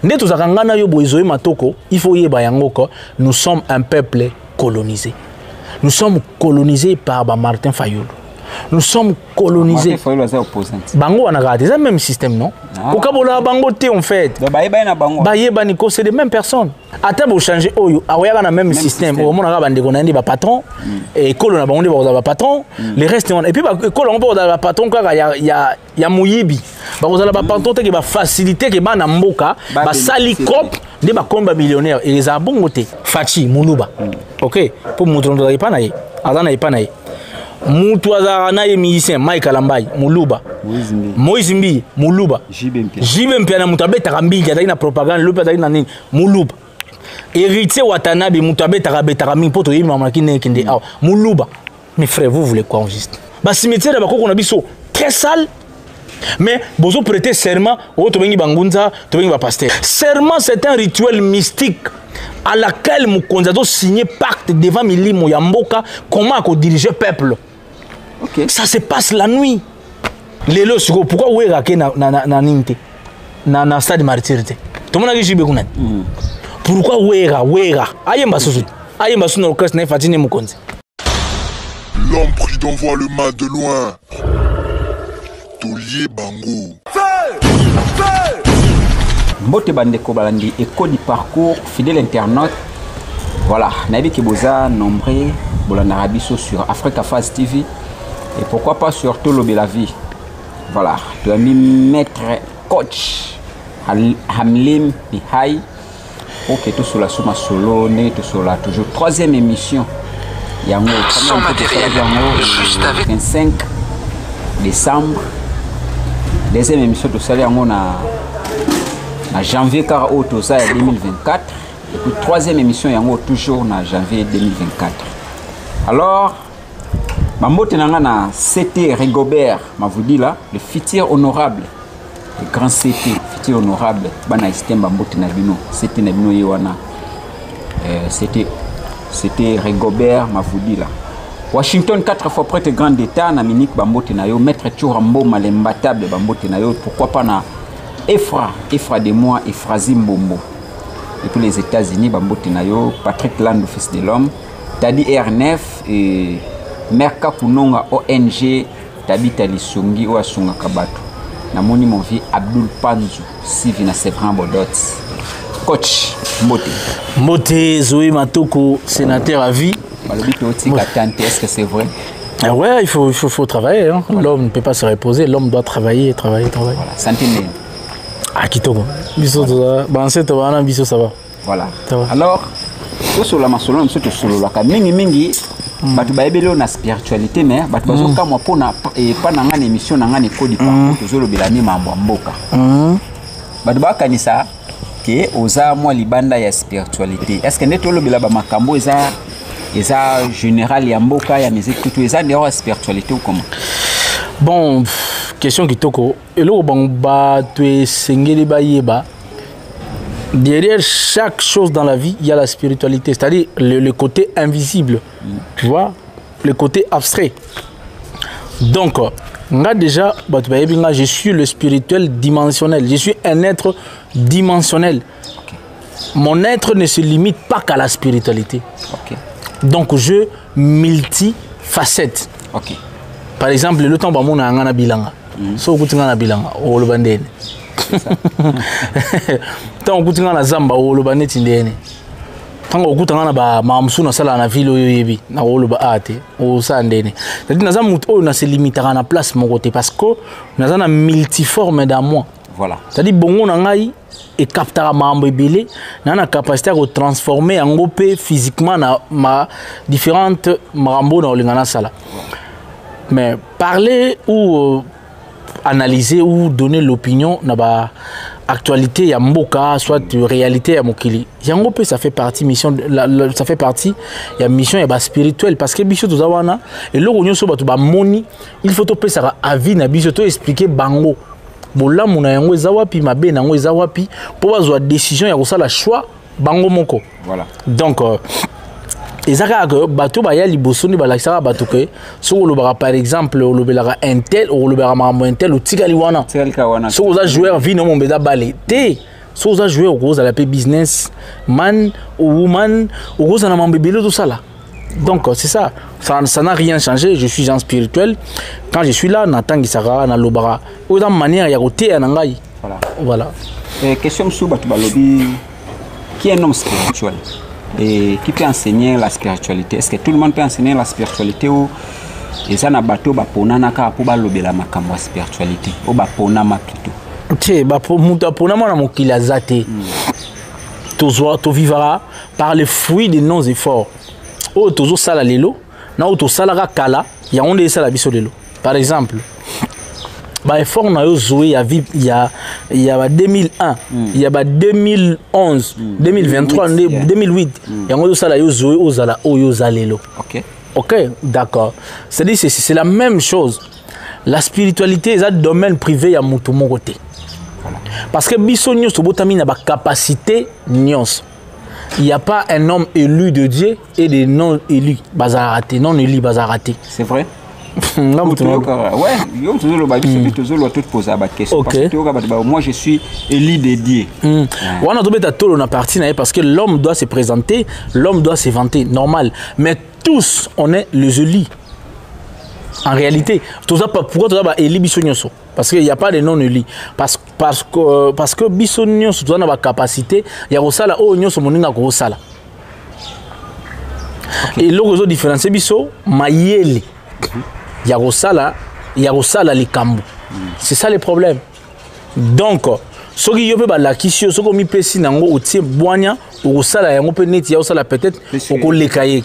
Nde tozakangana yo boizoe matoko, il faut yeba yango ko nous sommes un peuple colonisé. Nous sommes colonisés par Martin Fayulu. Nous sommes colonisés. Bango anagati, c'est le même système, non? Au Kabola, Bango T en fait. Bayeba Niko, c'est les mêmes personnes. Attends, vous changez, oh, il y a le même système. Au moment où on a des patrons, et Kolo na Bango des patrons, les restes, et puis Kolo on a des patrons, il y a Mouyibi. Vous avez des patrons qui va faciliter, qui va Namboka, va salicop, des combats millionnaires. Et les abongotés, Fachi, Moulouba. Ok? Pour montrer que pas naïe. Adana n'est pas naïe. Moutouazara na musicien Mike Alambai Muluba Moïse Mbi Muluba Jibempe na mutabe tarambi ya na propagande lope na nini Muluba héritier Watanabe mutabe tarabe tarami poto yima makine kinde aw Muluba. Mes frères, vous voulez quoi en juste? Ba cimetière ba ko na biso très sale. Mais bozo prêter serment au tobengi bangunza tobengi ba pasteur. Serment c'est un rituel mystique à laquelle Moukonzado signé pacte devant Milimo Yamboka comment qu'on diriger le peuple. Okay. Ça se passe la nuit. Les lots, pourquoi vous avez na stade martyr? Tout le monde a dit pourquoi vous avez l'homme pris d'envoie le mal de loin. Tolier Bango. Mbote bandeko balandi écho du parcours fidèle internaute. Voilà, nabi Keboza nombreux bolanda rabiso sur Africa Phase TV et pourquoi pas sur Tolo la vie. Voilà, tu as mis maître coach Hamlim Bihai pour que tout sur la somme solo né tout sur la toujours troisième émission. Yango son matériel juste avec 25 décembre. Deuxième émission de ça yango na janvier 2024 et puis troisième émission yango toujours en janvier 2024. Alors Mambote nangana CT Rigobert m'a vous dit là le futur honorable le grand CT futur honorable bana système Mambote na bino CT na bino yewana c'était Rigobert m'a vous dit là Washington 4 fois prêtre grand d'état na Munich Mambote na yo maître Turambo malembatable Mambote na yo pourquoi pas na Efra de moi, Efrazim Bombo. Et puis les États-Unis, Bambote Nayo, Patrick Land, fils de l'homme, Tadi R9 et Merka Kunonga ONG, Tabi Talissungi ou Asunga Kabato. Namoni mon vie Abdul Panzu, Sivina Sevran Bodot. Coach Mbote. Mbote Zoé Matoko, sénateur à vie. Est-ce que c'est vrai? Ah ouais, il faut travailler. Hein. L'homme ne peut pas se reposer, l'homme doit travailler. Voilà, Santiné. Ah, Kitoko. Biso ça va. Voilà. Alors, sur la masolo, sur la mingi, batu baebelo na spiritualité mais batu bazoka mo pona et pas na ngane émission na ngane kodi pa tozolo belani mambo mboka. Batu bakanisa ke oza mo libanda ya spiritualité. Est-ce que neto lo belaba makambo eza général ya mboka ya musique tout eza de spiritualité ou comment? Bon, question qui toko. Et là, derrière chaque chose dans la vie, il y a la spiritualité, c'est-à-dire le côté invisible, tu vois, le côté abstrait. Donc, déjà, je suis le spirituel dimensionnel, je suis un être dimensionnel. Mon être ne se limite pas qu'à la spiritualité. Donc, je multifacette. Par exemple, le temps où on a un bilanga. So kutinga na bilanga olobandene tant kutinga na zamba olobane tindene tant okutanga na ba mamsu na sala na ville oyebi na oloba ate o sandene c'est-à-dire naza mutu o na se limitera na place mon côté parce que naza na multiforme dans moi. Voilà, c'est-à-dire bongo na ngai et captera mambo ebele na na capacité à transformer en gopé physiquement na ma différentes marambo na olingana sala. Mais parler ou analyser ou donner l'opinion na ba actualité ya mboka soit réalité ya mokili yango pe ça fait partie mission ça fait partie ya mission ya ba spirituel parce que biso tozawana et loko nyonso bato ba moni il faut to pesa avis na biso to expliquer bango bolamu na yango ezawapi mabe na yango ezawapi po bazwa décision ya kosala choix bango moko. Voilà, donc et ça que bateau baya liboso ni balakisa bateau que so lo par exemple lo belara intel ou lo bera mambo intel ou tikali wana so za joueur vi no mbeza balé té Si vous avez joué au gros à la business, man ou woman, au gros, ça n'a pas tout ça là. Donc, c'est ça. Ça n'a rien changé. Je suis en spirituel. Quand je suis là, Nathan Gisara, na Lobara. Autant manière, il y a côté à Nangaï. Voilà. Question sur Batubalobi. Qui est un homme spirituel et qui peut enseigner la spiritualité? Est-ce que tout le monde peut enseigner la spiritualité ou et ça na bateau baponana ka pour balobela makambo spiritualité ou baponama plutôt? Ok, baponama na mokili azate. Tu vivras par les fruits de nos efforts. Oh, tozo sala lelo, na auto sala kala, ya onde sala biso lelo. Par exemple, bah effort na yo joué il y a 2001, il y a 2011, 2023, 2008. Ya onde sala yo joué aux ala oyo zalelo. OK. OK, d'accord. C'est la même chose. La spiritualité est un domaine privé à mon côté. Parce que biso nyos botami na ba capacité nyos. Il n'y a pas un homme élu de Dieu et des non élus bazaraté, non élus bazaraté. C'est vrai? Moi je suis élu de Dieu. On a parti parce que l'homme doit se présenter, l'homme doit se vanter, normal. Mais tous, on est les élus. En réalité, pourquoi tu as élu Bissonioso? Parce qu'il n'y a pas de non-élus. Parce que Bissonioso, tu as la capacité, il y a aussi la Onyoso Moninga Kosala. Et l'autre différence, Bisso, Mayele. Il y a aussi les Kambu. C'est ça le problème. Donc, ce qui est la question, ce qui est pessi nango otie boanya ou ça la yango peut neti ya ça la peut-être au les cahiers.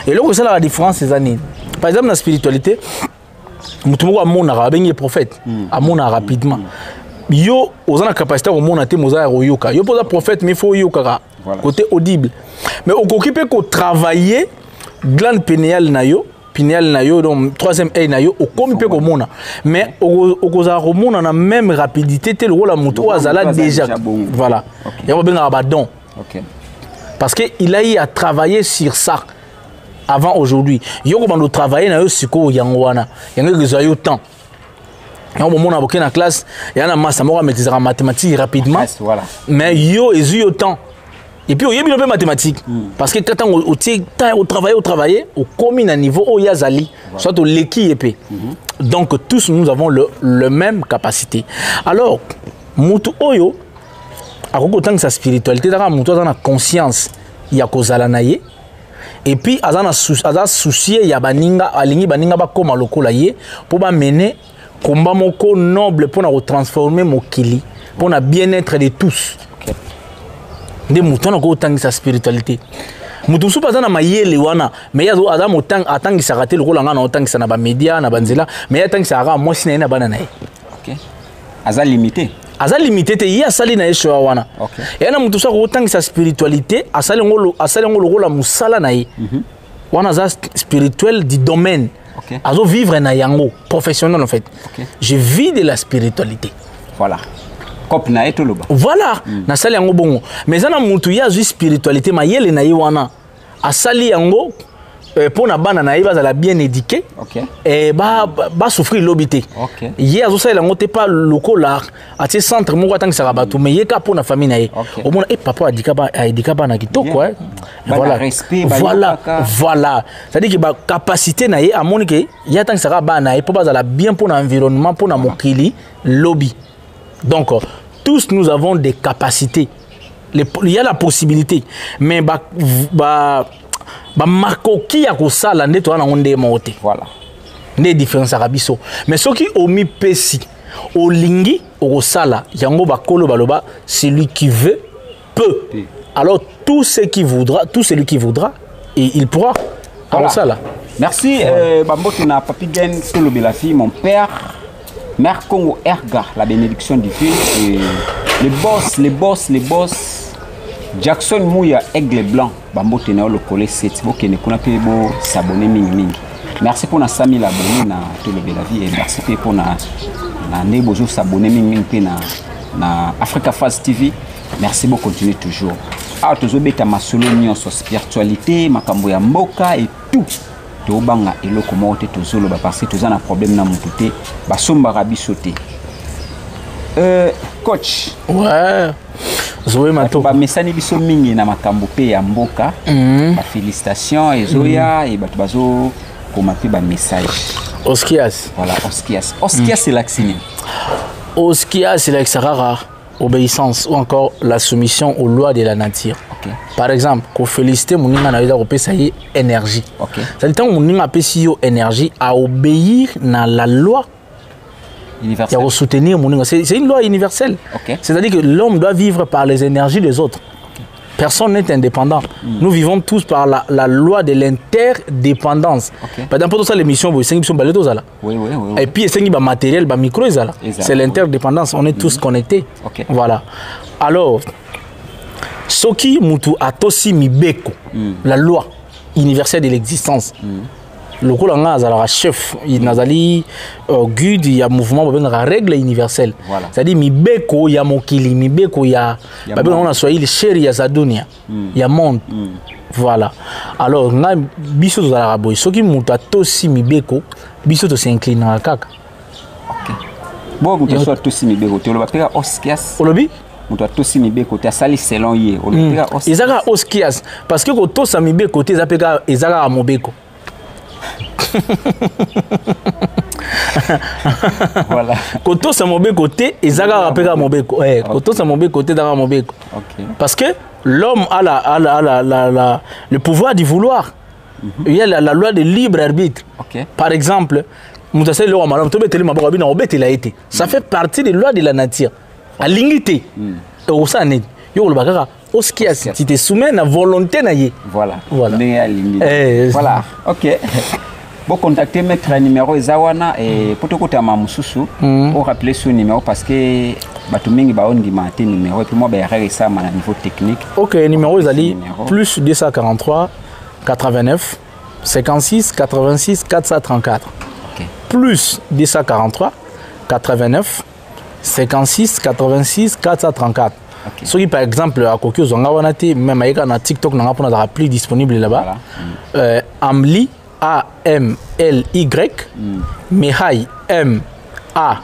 Et là c'est la différence ces années. Par exemple la spiritualité, mutumo wa mona rabengi prophète, amona rapidement. Yo ozana capacité au mona te moza royoka. Yo posa prophète mais faut yoka côté audible. Mais au occupé ko travailler glande pénéale na yo. Pinéal na yo donc troisième œil na yo au comme peut komona mais au koza remona na même rapidité tel rôle la moto azala déjà voilà il y a bien abandon parce que il a eu à travailler sur ça avant aujourd'hui yo ko bando travailler na yo siko yango wana yango kezo yo temps yango mona boké na classe yana massa moko maîtriser en mathématiques rapidement mais yo ezu yo temps. Et puis, il y a bien peu mathématiques. Parce que quand on travaille, on commune à niveau où il y a Zali, soit au Leki épée. Donc, tous nous avons le même capacité. Alors, Moutou Oyo, à côté de sa spiritualité, Moutou a conscience, il y a Kozalanaye. Et puis, il y a souci, il y a Baninga, Alingi Baninga, comme à l'Okolaye, pour mener combat moko noble, pour transformer mon Kili, pour le bien-être de tous. Des moutons ont autant sa spiritualité. Moutou sou pas na mayele wana, mais yazo adam autant attend sa raté le rôle en autant que ça na ba média na banzela, mais attend que ça ra moi sina na banana. OK. Aza limité. Aza limité te ya sali na esho wana. OK. Et na moutou sou autant sa spiritualité, asali ngolo le rôle musala na ye. Wana za spirituel du domaine. OK. Azo vivre na yango professionnel en fait. OK. Je vis de la spiritualité. Voilà. Voilà, na sali yango bongo. Mais ça na mutu ya zu spiritualité ma yele na yiwana. Asali yango pour na bana na yiba za la bien éduqué. OK. Et ba souffrir l'obité. OK. Hier zo sali yango te pas lokola à ce centre moko atang sa batu mais yeka pour na famille na ye. Au moins papa adika ba na kitoko Voilà. Respect, voilà. C'est-à-dire que ba capacité na ye amoni ke ya tang sa ba na ye pour ba za la bien pour l'environnement pour na mokili lobby. Donc, tous nous avons des capacités. Il y a la possibilité. Mais, marco qui a ça, là, voilà. Des différences arabiso. Mais ceux qui ont mis Pessi, au lingi, au sala, yango bakolo baloba, celui qui veut peut. Alors, tout celui qui voudra, et il pourra. Alors, ça là. Merci, Bambotuna Papigen, Tolo Belafi, mon père. Mère Congo Erga, la bénédiction divine. Et les boss. Jackson Mouya, Aigle Blanc, Bambo Tenao, le collège 7. Qui ne connaît pas s'abonner mingi. Merci pour na 100 000 abonnés na Tolo Belavi et merci pour na Nebojo s'abonner mingi na Africa Fast TV. Merci beaucoup, continuez toujours. Ah, toujours beta ma solo sur spiritualité, makambo ya mboka et tout. Tobanga eloko mote tozolo ba parce que toza na problème na mututé ba somba rabi sauté. Coach. Ouais. Zoé Matoko. Ba mesani biso mingi na makambo pe ya mboka. Ba félicitations ezoya et bato bazo komapi ba message. Oskias. Voilà, Oskias. Oskias c'est l'axine. Oskias c'est l'exarara, obéissance ou encore la soumission aux lois de la nature. OK. Par exemple, ko féliciter moninga na yeda ko pesa ye énergie. OK. Ça dit tant moninga pesi yo énergie à obéir na la loi universelle. Il y a soutenir mon c'est une loi universelle. Okay. C'est-à-dire que l'homme doit vivre par les énergies des autres. Personne n'est indépendant. Nous vivons tous par la loi de l'interdépendance. Okay. Par exemple, pour ça, l'émission, oui. Et puis, il y a matériel, micro, c'est l'interdépendance. On est tous connectés. Okay. Voilà. Alors, Soki Mutu Atosi Mibeko, la loi universelle de l'existence. Le coup là, chef, il y a guide, il y a mouvement, il y a règle universelle. Voilà. C'est-à-dire, il y a mokili, il y a on a soyé chéri, il y a zadonia, il y a monde. Voilà. Alors, on a biso de la raboy. Ce qui m'a tosi mibeko, biso de s'incline à kaka. Ok. Bon, vous avez tosi mibeko, tu vas faire Oskias. Olobi? Vous avez tosi mibeko, tu as sali selon yé. Ils ont Oskias parce que quand tosi mibeko, tu as pega ezara mobeko. Voilà. Koto c'est mon côté et Zaga rappelle à mon béco. Koto c'est mon côté dans mon béco. Parce que l'homme a le pouvoir d'y vouloir. Il y a la loi de libre arbitre. Par exemple, ça fait partie des lois de la nature. À l'ingité. Tu te soumets à la volonté. Voilà. Voilà. Voilà. Ok. Bon, contactez maître numéro Zawana et pour tout côté Mamoussou, on rappeler ce numéro parce que Batumingi ba on dimate numéro et puis moi ben ça à niveau technique. OK, numéro Zali plus 243 89 56 86 434. OK. Plus 243 89 56 86 434. Okay. Ceux qui par exemple à Kokyo Zongawanati même à TikTok n'a pas appli disponible là-bas. Voilà. Amli A-M-L-Y, Mehai, M-A-H-E,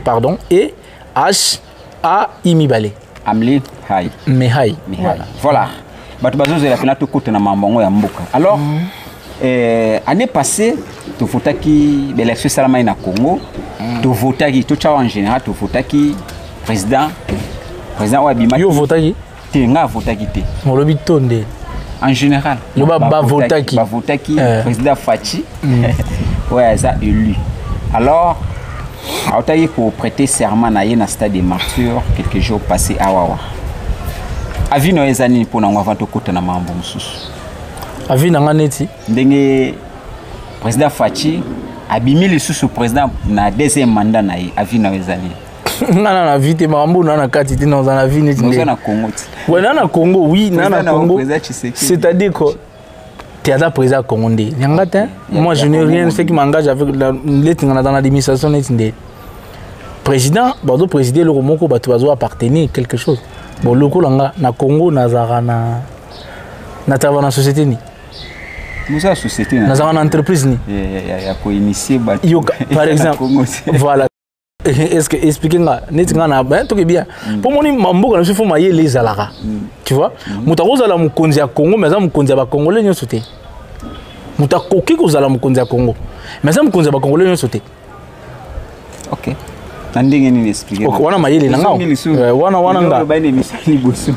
pardon, et H-A-I Mibale. Amli, Hai. Mehai. Voilà. Alors, année passée, tu votais qui, l'élection Salamaï na Congo, tu votais qui, tout en général, tu votais qui, président Wabima. Tu votais qui? Tu n'as voté qui? Mon lobby tonde. En général, Bavotaki, président Fachi, ouais, ça élu. Alors, pour prêter serment à un stade de martyr quelques jours passés à Wawa. Avis no ezani pour nous avant de côté na mambo mususu. Avis na neti. Ndenge président Fachi abimi le sous président na deuxième mandat na avis no ezani. Na vite mambo na kati ti dans la vie neti. Na Congo. Ouais, na Congo, oui, na Congo. C'est-à-dire que tu es président congolais. Moi, je n'ai rien fait qui m'engage avec dans l'administration. Président, le président, le Romoko, tu vas appartenir à quelque chose. Bon, le Congo, na la société. La société. Na entreprise. Par exemple, voilà. Est-ce que expliquez-moi, bien. Pour moi, je suis fait les alara. Tu vois, mutakoza la mukonzi ya Congo, mais ça mukonzi ya Congolais nyo sauté. Mutakoki koza la mukonzi ya Congo, mais ça mukonzi ya Congolais nyo sauté. OK. Nandenge ni expliquer. OK, wana mayele na ngao. Wana nga. Ba ni misali bosu.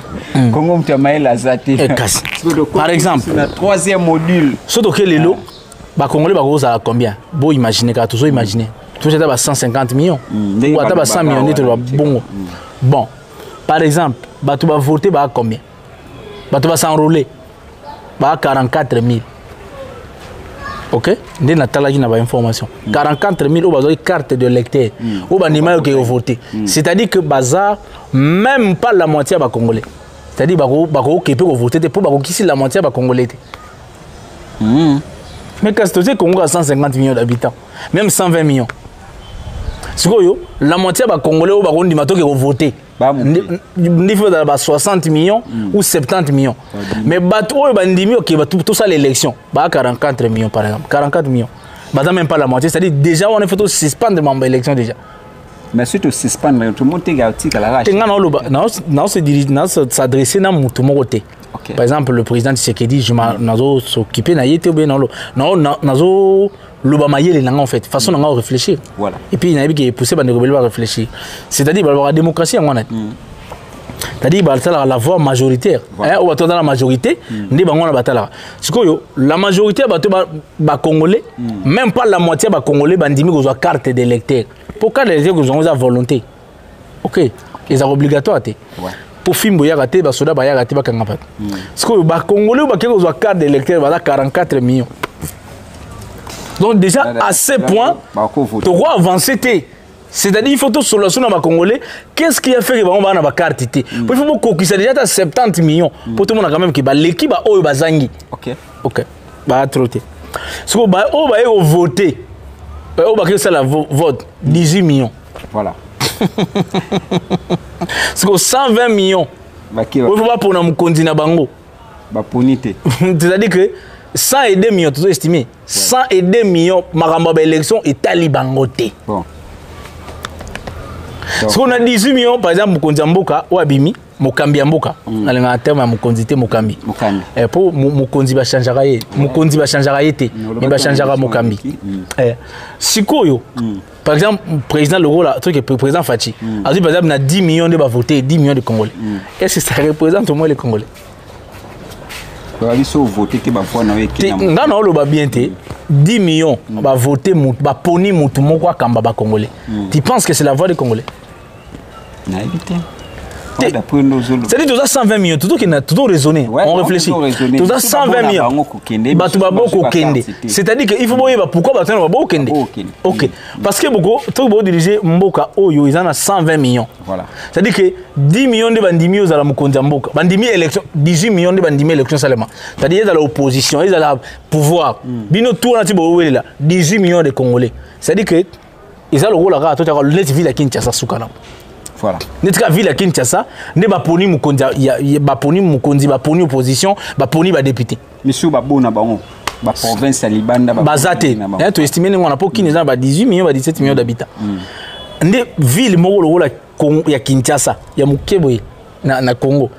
Congo mutamayela zate. Par exemple, la troisième module. Surtout que lelo ba Congolais ba koza combien? Bo imaginer ka toujours imaginer. Tout ça à 150 millions ou à 100 millions bon. Bon, par exemple, tu vas voter à combien? Tu vas s'enrôler à 44 000. Ok? Dès que tu as une information. 44 000 ou carte de lecteur ou animal qui est voté. C'est-à-dire que bazar, même pas la moitié va congolais. C'est-à-dire que tu peux voter pour que la moitié va congolais. Mais quand tu sais Congo a 150 millions d'habitants, même 120 millions. La moitié des Congolais ont voté. Il faut 60 millions ou 70 millions. Mais tout ça l'élection, 44 millions par exemple. 44 millions. Même pas la moitié. C'est-à-dire déjà on a fait suspendre l'élection déjà. Mais surtout suspendre tout le monde est à la rage. S'adresser à tout le monde. Par exemple, le président Tshisekedi, je m'en s'occuper na yete ou bien non le bamaye les langues en fait façon de réfléchir. Voilà. Et puis il y a qui poussé par les rebelles à réfléchir. C'est-à-dire la démocratie en c'est-à-dire la voix majoritaire. Ou dans la majorité, la majorité ba congolais, même pas la moitié ba congolais bandimi ko carte d'électeur. Pour carte d'électeur ko ont volonté. OK, ils sont obligatoires té. Pour film boya raté ba soda ba ya raté ba kanga pat. Parce que ba congolais ba ko carte d'électeur ba 44 millions. Donc déjà à ce point, tu dois avancer. C'est-à-dire il faut tout solution dans les Congolais. Qu'est-ce qui a fait que on va avoir carte? Il faut que ça déjà 70 millions pour tout le monde quand même qui ba l'équipe ba o bazangi. OK. Ba trotter. Ce que ba o ba voter. O ba que ça la vote 18 millions. Voilà. Ce que 120 millions. Il faut pas pour nous continuer bango. Ba ponité. C'est-à-dire que 102 millions, tu dois estimer. 102 millions, Maramba élection et Talibangote. Bon. Ce qu'on a 18 millions, par exemple, Mokonzi Mboka, ou Abimi, Mokambi Mboka. On a un terme à Mokonzi Mokambi. Pour Mokonzi va changer. Mokonzi va changer. Il va changer Mokambi. Sikoyo, par exemple, le président Legault, le président Fachi, a dit par exemple, il y a 10 millions de votés, 10 millions de Congolais. Est-ce que ça représente au moins les Congolais? Voter qui va voir non le bien 10 millions va voter va poni mutu moko kamba ba congolais. Tu penses que c'est la voix des Congolais? Na éviter. C'est-à-dire que 120 millions, tout raisonner, on réfléchit. Tout 120 millions. C'est-à-dire qu'il faut voir pourquoi tu vas Kende. OK. Parce que beaucoup tout diriger Mboka Oyo, ils en a 120 millions. Voilà. C'est-à-dire que 10 millions de bandimi aux Mokonzi Mboka. Bandimi élection 18 millions de bandimi élection seulement. C'est-à-dire ils ont l'opposition, ils ont le pouvoir. Bino tout là 18 millions de Congolais. C'est-à-dire que ils ont le rôle à tout à l'autre ville à Kinshasa Soukana. Voilà. Netka ville à Kinshasa, ne ba poni Mukonzi, ba poni Mukonzi, ba poni opposition, ba poni ba député. Monsieur Babona Bango, ba province à Libanda, Bazate. Tu estimes qu'on a pas qui ba 18 millions, ba 17 millions d'habitants. Ne ville moko la ya Kinshasa, ya Mukeboye na Congo.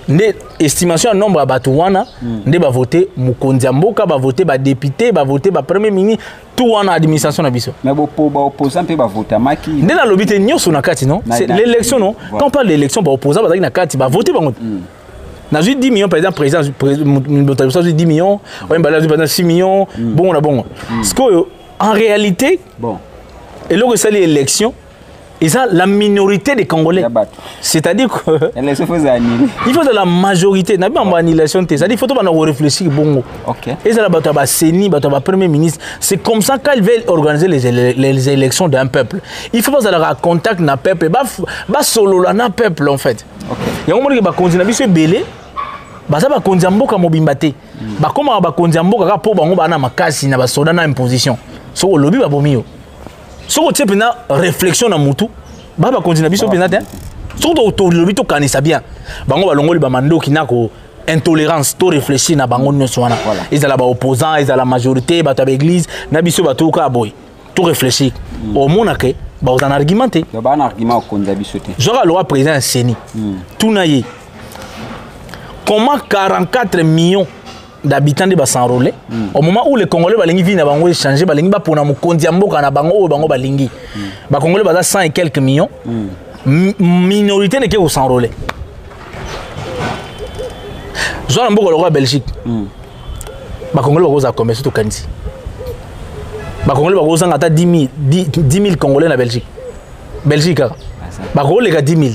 Ne estimation nombre ba tuwana, ne ba voter Mukonzi Mboka, ba voter ba député, ba voter ba premier ministre. Tout en administration na biso. Mais opposant peut voter maki. Né dans l'obité nyoso na kati non. C'est l'élection non. Quand on parle d'élection ba opposant ba na kati ba voter bango. Na 10 millions par exemple président 10 millions, on ba 6 millions, bon na bon. Parce que en réalité bon. Et là que c'est l'élection et ça la minorité des Congolais. C'est-à-dire que il faut de la majorité, n'a pas annihilation, c'est-à-dire il faut pas réfléchir bon. OK. Et ça la bata Seni, bata premier ministre, c'est comme ça qu'ils veulent organiser les élections d'un peuple. Il faut pas avoir contact na peuple, ba solo la na peuple en fait. OK. Il y a un moment qui ba continuer biso belé, ba ça ba kondia mboka mobimbate. Ba comment ba kondia mboka ka po bango ba na makasi na ba soda na imposition. So lobby ba bomio. Si on tient une réflexion dans mutu, bah continuer biso penate. Surtout autour de lobby to kanisa bien. Bango balongoli ba mando ki nako intolérance, to réfléchir na bango nyonso wana. Ils ont la opposants, ils ont la majorité, ba ta église, na biso ba to ka boy. To réfléchir. Au monde que ba on argumenter. Ba un argument konda biso te. J'aurai le roi président Seni. Tout naïe. Comment 44 millions d'habitants de s'enrôler au moment où les Congolais balingi vient bango échanger balingi ba pona Mokonzi Mboka na bango bango balingi ba Congolais baza 100 et quelques millions minorité ne ke s'enrôler Jean Mboka le roi Belgique ba Congolais ba za commerce to kanzi ba Congolais ba za ngata 10 000 Congolais na Belgique bah les gars 10 000.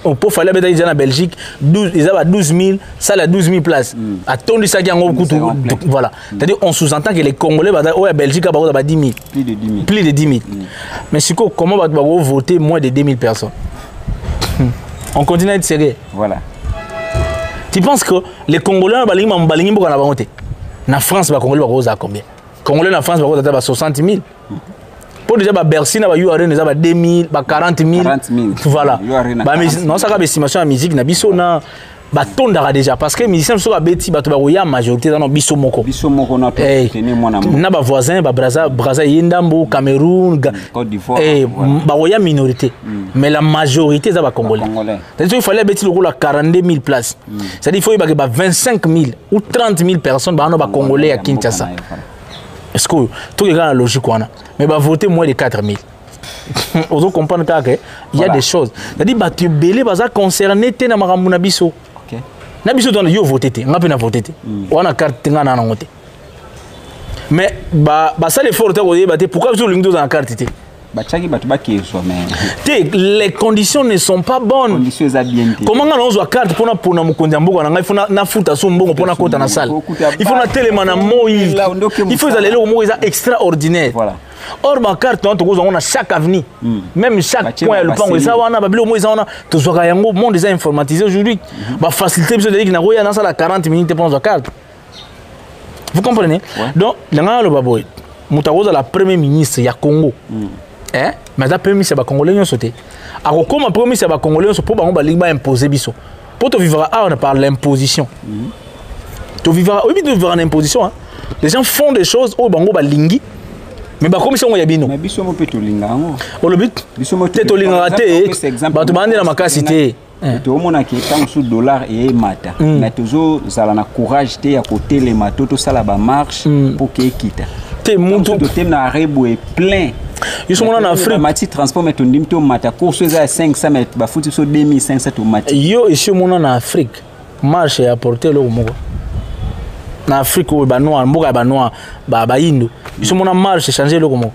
On peut faire les en Belgique 12 ils ont 12 000 ça la 12 000 places. Attendez ça qui en voilà. C'est-à-dire on sous-entend que les Congolais ouais Belgique a 10 000. Plus de 10 000. Mais c'est comment va voter moins de 2 000 personnes. On continue à être sérieux. Voilà. Tu penses que les Congolais balingi beaucoup na voter. Na France ba Congolais ba combien? Congolais na France ba 60 000. Pour déjà Bercy na ba URN na ba 2 000 ba 40 000 voilà. Non ça ka estimation à musique na biso na batondaka déjà parce que musicien so ka beti bato ba koya majorité dans biso moko na tenir moi na ba voisin ba Brazza Yendambo Cameroun Côte d'Ivoire ba koya minorité mais la majorité ça ba congolais c'est-à-dire il fallait beti le 42 000 places c'est-à-dire il faut y ba 25 000 ou 30 000 personnes ba congolais à Kinshasa est-ce que tout est dans la logique mais ba voter moins de 4 000 on doit comprendre qu'il y a des choses c'est-à-dire ba tu belé ba ça concerné té na makambu na biso na biso don yo voter té nga pe na voter té on a carte nga na ngote mais ba ça l'effort té ko yeba té pourquoi biso lingi dans la carte té ba tchaki ba tuba ki so mais les conditions ne sont pas bonnes conditions za bien té comment nga na carte pour na mukonzi mboko na nga il faut na futa so mbongo pour na kota na salle il faut na telema na moyi il faut aller au moyi extraordinaire voilà. Or ma carte on a chaque avenue même chaque point le pango ça wana babilo moyi ça wana to zoka yango monde déjà informatisé aujourd'hui ba faciliter besoin de dire na roya na sala 40 minutes pour la carte vous comprenez donc langa le baboy mutakoza la premier ministre ya Congo mais la premier ministre ba congolais nyo sauté akokoma premier ministre ba congolais so pour bango ba linga imposer biso pour te vivre on parle l'imposition tu vivras oui tu vivras en imposition hein. Les gens font des choses au bango ba lingi mais ba commission ya bino mais biso mo peto lingango o le but biso mo teto linganga te ba to bandi na makasi te to mona ki tant sous dollar et mata mais toujours ça na courage te ya côté les mato to sala ba marche pour que quitte te muntu to te na rebo est plein ils sont en Afrique mati transport mais to ndim to mata course za 500 mètres ba futi so 2500 to mati yo ici mon en Afrique marche ya porter le moko na Afrique ou ba noir mboka ba noir ba indo ils sont mon marche changer le moko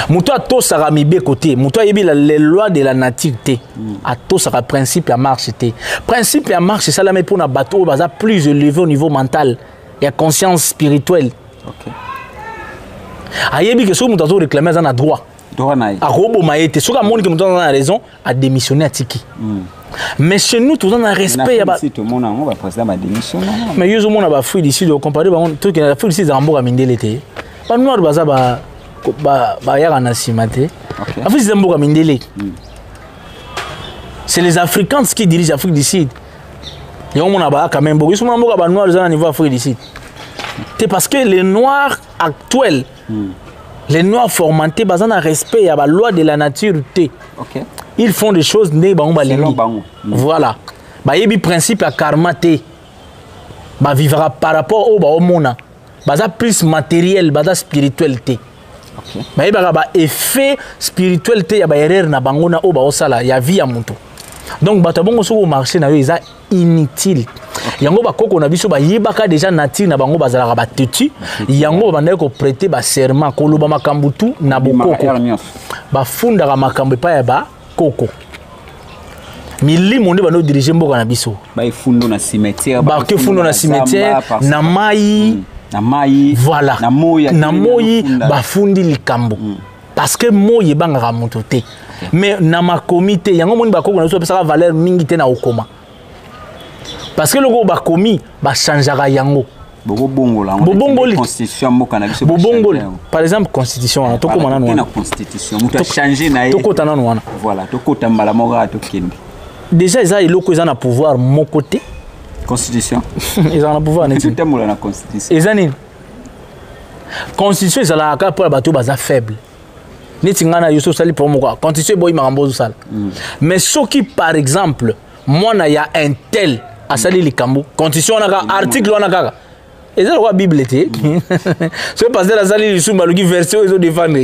muto atosaka mibe côté muto yebi les lois de la nature té atosaka principe ya marche té principe ya marche ça la met pour na bateau baza plus élevé au niveau mental et conscience spirituelle OK ayebi que so muto to réclamer ça na droit a robo maete soka moni que muto a raison a démissionner à tiki mais chez nous tout on a respect ya ba si tout le monde on va président ba démissionner mais yo zo mona ba fruit d'ici de comparer ba tout que la fruit d'ici za mboka mindele té ba noir baza ba yaka na simate afri za mboka mindele c'est les Africains qui dirigent l'Afrique du Sud yo mona ba quand même beaucoup mona mboka ba noir za na niveau Afrique du Sud c'est parce que les noirs actuels les noirs formatés basant un respect à la loi de la nature té ils font des choses né bango balingi voilà ba yebi principe à karma té ba vivra par rapport au ba omona baza plus matériel baza spirituel té ba yebi ba effet spirituel té ya ba erreur na bango na o ba osala ya vie ya mutu donc bato bongo soko marché na yo eza inutile yango bakoko na biso ba yebaka déjà nature na bango bazalaka batetu yango bandai ko prêter ba serment ko loba makambu tu na bokoko ba fundaka makambu pa ya ba koko milimo nde bano diriger mboka na biso ba ifundo na cimetière ba ke fundo na cimetière na mai voilà na moyi ba fundi likambo parce que moyi bangaka moto te mais na ma comité yango moni bakoko na biso pesa valeur mingi te na okoma parce que le go ba komi ba changeaka yango bobongoli constitution mboka na biso bobongoli par exemple constitution wana toko mana na constitution muta changer na toko tanana wana voilà toko tambala moka to kende déjà ils a eloko ils na pouvoir mon côté constitution ils ont na pouvoir neti tamula na constitution ezani constitution ezala ka pour bato baza faible neti ngana yo so sali pour moko constitution boy makambo sala mais ce qui par exemple moi na ya un tel asali likambo constitution na article wana kaka ezala kwa bible té so passer asali lisumba luki version ezo défendre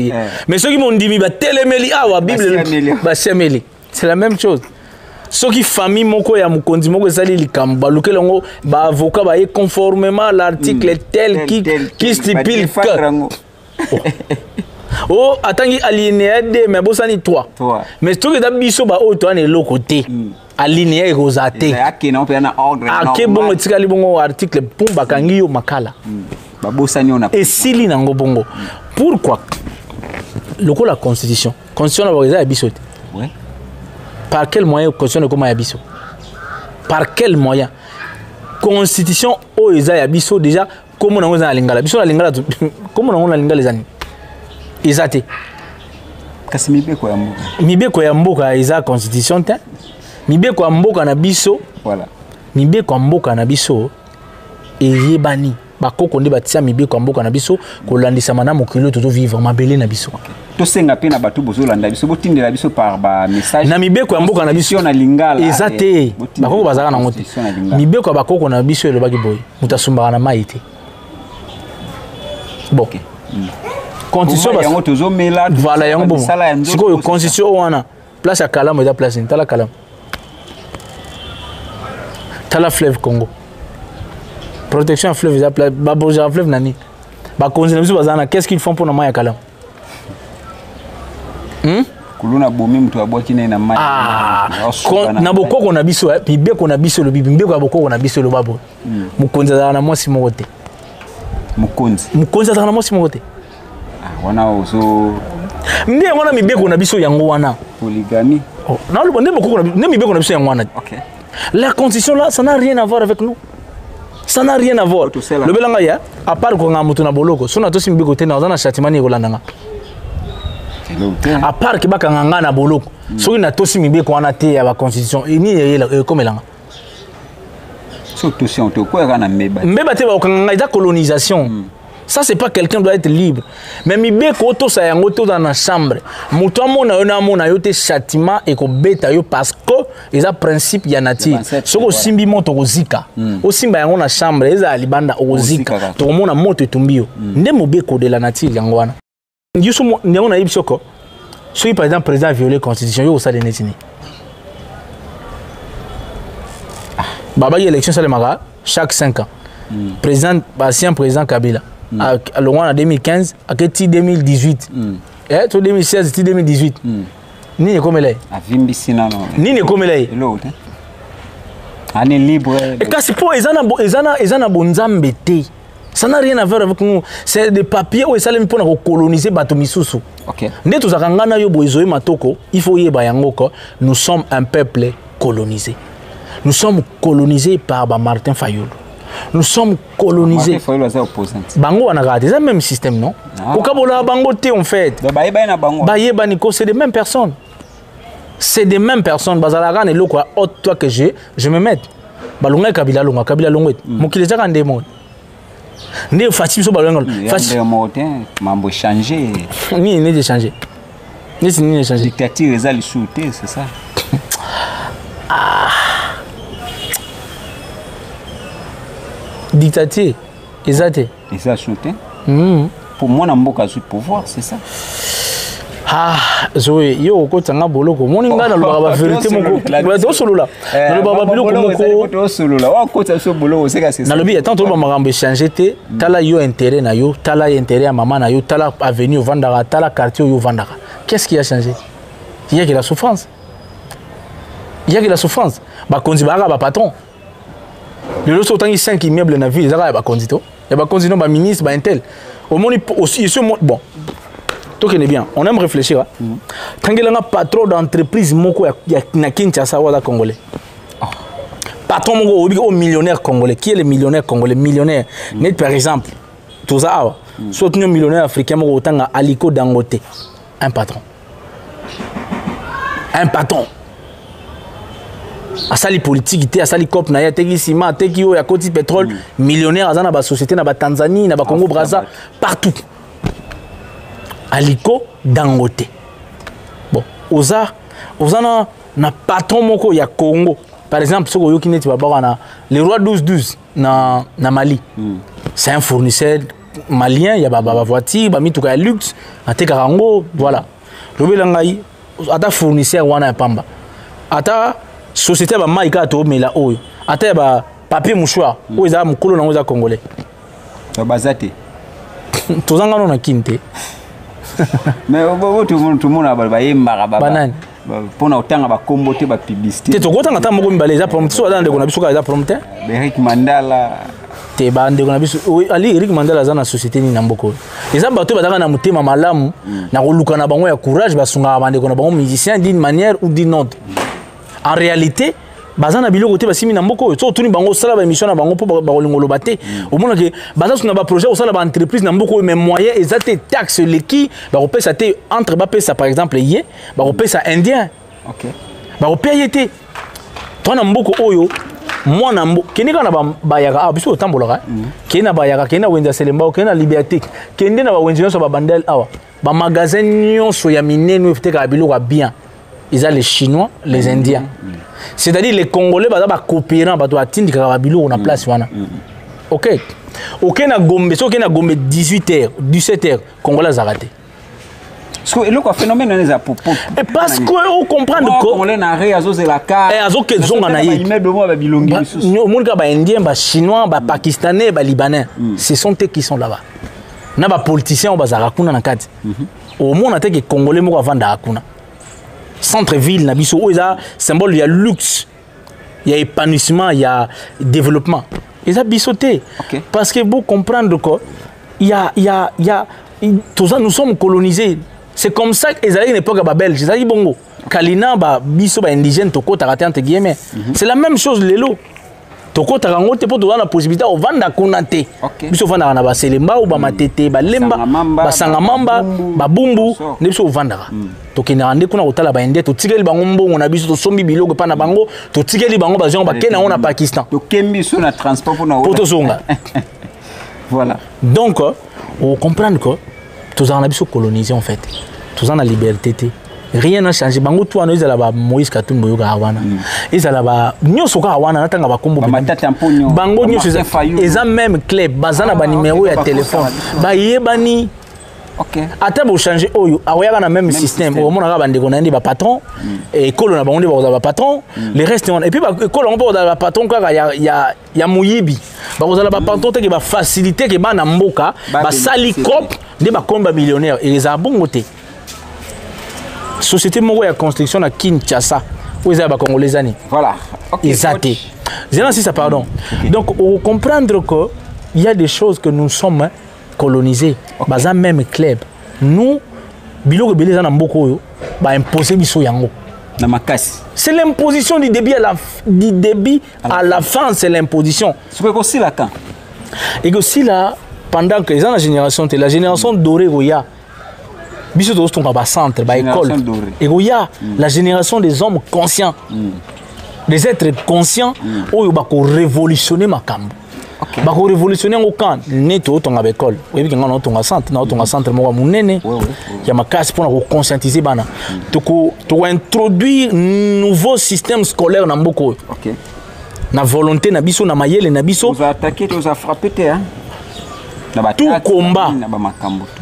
mais ceux qui m'ont dit ba telemeli awa bible ba semeli c'est la même chose ceux qui famille moko ya mukonzi moko esali likambo baluke longo ba avocat ba conformément à l'article tel qui stipule que oh atangi alinéa 2 mais bosani 3 mais tout que biso ba o to ane lokoté alinéa rosate ake na pe na ordre ake bongo tikali bongo article pour bakangi yo makala ba bosani ona et sili nango bongo pourquoi la constitution na ba ya biso ouais par quel moyen constitution comment ya biso par quel moyen constitution o eza ya biso déjà comment nango za lingala biso na lingala comment nango na lingala zani ezate kasi mibeko ya mboka eza constitution te mibeko ya mboka na biso voilà mibeko ya mboka na biso eyebani bakoko nde batia mibeko ya mboka na biso kolandisama na mokili toto vivre mabele na biso tosenga pe na bato bozolanda biso botindela biso par ba message na mibeko ya mboka na biso na lingala eza te bakoko bazalaka nango te mibeko ya bakoko na biso elobaki boye moto asumbaka na mai te bon constitution yango tozomela voilà yango bon sikoyo constitution wana place ya kalamu eza place tala kalamu tala fleuve Congo protection ya fleuve eza place babojaka fleuve nani bakonzi na biso bazana qu'est-ce qu'ils font pour na mai ya kalamu kuluna bomi mtu abwaki na mai na bokoko na biso mibeko na biso lobi mibeko ya bokoko na biso lobabo mokonzi azala na mwasi moko te mokonzi azala na mwasi moko te wana ozo nde wana mibeko na biso yango wana polygamie na lobo nde bokoko na mibeko na biso yango wana la constitution là ça n'a rien à voir avec nous ça n'a rien à voir le belanga ya à part ko ngamutu na boloko so na to simbeko te na ozana châtiment ni kolandanga à part que baka nganga na boloko so na to simbeko wana te ya ba constitution ni yela komelanga so to si on to ko ya na mbeba te ba okanga eza colonisation. Ça, c'est pas quelqu'un doit être libre. Mais mibeko auto sa yango to dans la chambre. Muto mona yote châtiment et ko beta yo parce que ils a principe ya nature. Soko simbi moto kozika. O simba yango na chambre eza libanda ozika. To mona moto etumbio. Nde mobeko de la nature yango wana. Yusu nyango na yibisoko. Soki par exemple président violer constitution yo sa de netini. Baba y élection ça le mara chaque 5 ans. Président ancien président Kabila. À Longwa en 2015, à 2018. Et tout 2016, 2018. Ni ne comme là. Ni ne comme là. On est libre. Et quand c'est pour ezana bonzambe te. Ça n'a rien à voir avec nous. C'est des papiers où ça les pour coloniser bato misusu. OK. Nde to zakangana yo boizoe matoko, il faut yeba yango ko nous sommes un peuple colonisé. Nous sommes colonisés par Martin Fayulu. Nous sommes colonisés. Bango wana c'est le même système, non? Au Kabola bango te en fait. C'est des mêmes personnes. C'est des mêmes personnes. Bazalaga ne loko autre toi que je me mette. Balunga Kabila longa. Mokile zaka ndemo. Ne fatime so balunga. Fatime mambo changer. Ni ne de changer. Ni ne changer. Dictature eza li shooter, c'est ça. Dictature, exact. Et ça shooter. Pour moi, na mboka sous pouvoir, c'est ça. Ah, Zoé, yo ko tanga boloko. Moninga na lobaka vérité moko. Ba to solola. Na lobaka biloko moko. To solola. Wa ko tsa so boloko, c'est que c'est ça. Na lobi tant to ba makambo changer te, tala yo intérêt na yo, tala intérêt à maman na yo, tala avenue au Vandara, tala quartier au Vandara. Qu'est-ce qui a changé? Il y a que la souffrance. Il y a que la souffrance. Ba konzi ba patron. Le lot autant 5 immeubles dans la ville, ça va condito. Il y a condito ba ministre ba intel. Au monde aussi bon. Toi qui est bien, on aime réfléchir. Tant qu'il y a un patron d'entreprise moko na Kinshasa wala congolais. Patron moko au millionnaire congolais. Qui est le millionnaire congolais? Millionnaire net par exemple. Tout ça soit un millionnaire africain moko autant Aliko Dangote. Un patron. Un patron. Asali politique te asali cop na ya teki ciment teki yo ya koti pétrole millionnaire azana ba société na ba Tanzanie na ba Congo Brazza partout Aliko Dangote bon ozana na patron moko ya Congo par exemple soko yoki neti baba na le roi 12 na Mali c'est un fournisseur malien ya ba voiture ba mituka ya luxe ateka rango voilà lobela ngai ata fournisseur wana ya pamba ata société ba maika to mela oyo ata ba papier mouchoir o za mukolo na oza congolais to bazate tozanga no na kinte mais tout le monde ba yemba ba banani pona otanga ba kombo te ba publicité te to kotanga ta moko mbale za promoteur so dans de kona biso ka za promoteur Eric Mandala te ba ndeko na biso ali Eric Mandala za na société ni na mboko eza bato bataka na mutema malamu na koluka na bango ya courage basunga ba ndeko na bango musicien d'une manière ou d'une autre. En réalité, bazana biloko te basimi na mboko so tuni bango sala ba émission na bango po ba kolingolo baté au moins que bazana na ba projet au sala ba entreprise na mboko mais moyen ezate taxe leki ba repesa te entre ba pesa par exemple yé ba repesa indien. OK. Ba repaya te to na mboko oyo mwana mbo kende kana bayaka ah biso tambolaka kende na bayaka kende na wenza selemba kende na liberté kende na wenza so ba bandel awa ba magasin nyonso ya minene fteka biloko bien ils ont les chinois les indiens c'est-à-dire les congolais ba coopérant ba to atindi ka ba biloko na place wana OK na gombe so na gombe 18h 17h congolais a raté parce que le phénomène est à propos et parce que on comprend que congolais na réazo c'est la carte et azo que zonga na ye immeuble mo ba bilongi monde ba indien ba chinois ba pakistanais ba libanais ce sont eux qui sont là-bas na ba politiciens ba zarakuna na kati au monde até que congolais mo vanda akuna centre ville na biso oza symbole il y a luxe il y a épanouissement il y a développement et ça bisoté parce que vous comprendre que il y a tout ça nous sommes colonisés c'est comme ça que ezali une époque ba belge ezali bongo kalina ba biso ba indigène toko takate entre guillemets c'est la même chose lelo toko takango te pour la possibilité au vanda konate biso vanda na ba selemba ou ba matete ba lemba ba sangamamba ba bumbu ne biso vanda toke na rande kuna otala ba inde to tikeli bango mbongo na biso to sombi biloko pa na bango to tikeli bango ba gens ba kena on na Pakistan to kembi so na transport pour to zonga voilà donc on comprend que tous en biso colonisé en fait tous en la liberté rien n'a changé bango tout ils ala ba Moïse Katumbi yoka awana ils ala ba nyoso ka awana natanga ba kombo bango nyoso eza même clé bazana ba numéro ya téléphone ba yebani ata bo changer oyo akoyaka na même système au mona ka bandeko na ndi ba patron et kolo na bango ndi ba patron les restes et puis ba kolo on peut ba patron kaka ya muyibi ba kozala ba patron te ke ba facilité ke ba na mboka ba sali cop de ba komba millionnaire et les abongo te société moko ya construction à Kinshasa où ils ba congolais ani voilà exacté si ça pardon donc on comprendre que il y a des choses que nous sommes colonisés baza même club nous biloko beleza na mboko oyo ba imposer biso yango na makasi c'est l'imposition du début à la fin c'est l'imposition c'est quoi aussi là quand et aussi là pendant que la génération dorée goya biso to stonga ba centre ba école et goya la génération des hommes conscients des êtres conscients oyo ba ko révolutionner makambo ba ko révolutionner aucun neto tonga ba école oyebi que ngana tonga centre moko munene ya makasi pour ko conscientiser bana to introduire nouveau système scolaire na mboko na volonté na biso na mayele na biso vous attaquer vous a frappé hein tout combat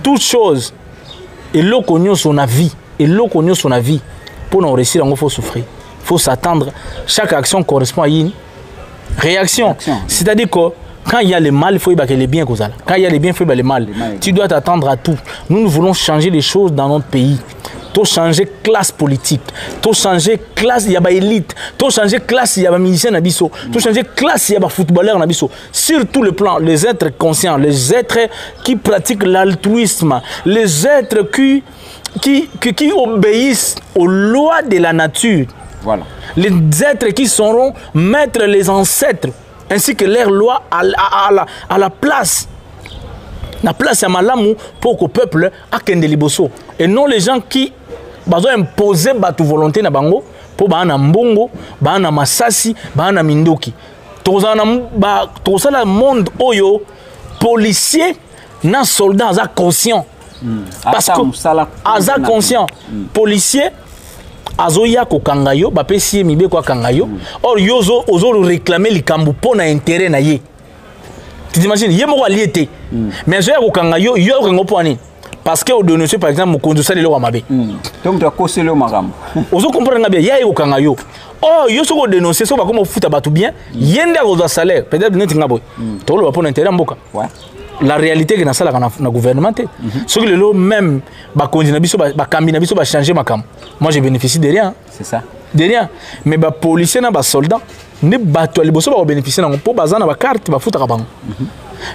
toute chose et l'ocognon son avis pour nous réussir il faut souffrir il faut s'attendre chaque action correspond à une réaction c'est-à-dire que quand il y a le mal il faut y avoir les biens quand il y a les biens il faut y avoir le mal tu dois t'attendre à tout nous voulons changer les choses dans notre pays to changer classe politique to changer classe il y a ba élite to changer classe il y a ba musicien na biso to changer classe il y a ba footballeur na biso sur tout le plan les êtres conscients les êtres qui pratiquent l'altruisme les êtres qui obéissent aux lois de la nature voilà les êtres qui sauront mettre les ancêtres ainsi que leurs lois à la place na place ya malamu pour que le peuple akende liboso et non les gens qui bazo imposer batu volonté na bango pour bana mbongo bana masasi bana mindoki tozana le monde oyo policier na soldat aza conscient parce que aza conscient policier azoya ko kangayo ba pesi mibe ko kangayo or yozo ozo réclamer likambu pona intérêt na ye. Tu t'imagines, il y a mon allié, mais je vais kangayo yo ko point parce que au dénoncer par exemple mokonzo sali lo mabe. Donc tu as causé le maram. Ozo comprendre bien, ya ko kangayo. Oh yo so ko dénoncer so ba comme futa batu bien, yenda ko salaire, peut-être net ngabo. To lo ba pona intérêt mboka. Ouais. La réalité que na sala na gouvernement ce que le lot même ba konzi biso ba kambi na biso ba changer makam. Moi je bénéficie de rien. C'est ça. De rien. Mais ba policier na ba soldat ne bato liboso ba bénéficier na po bazana ba carte ba futa ka bango.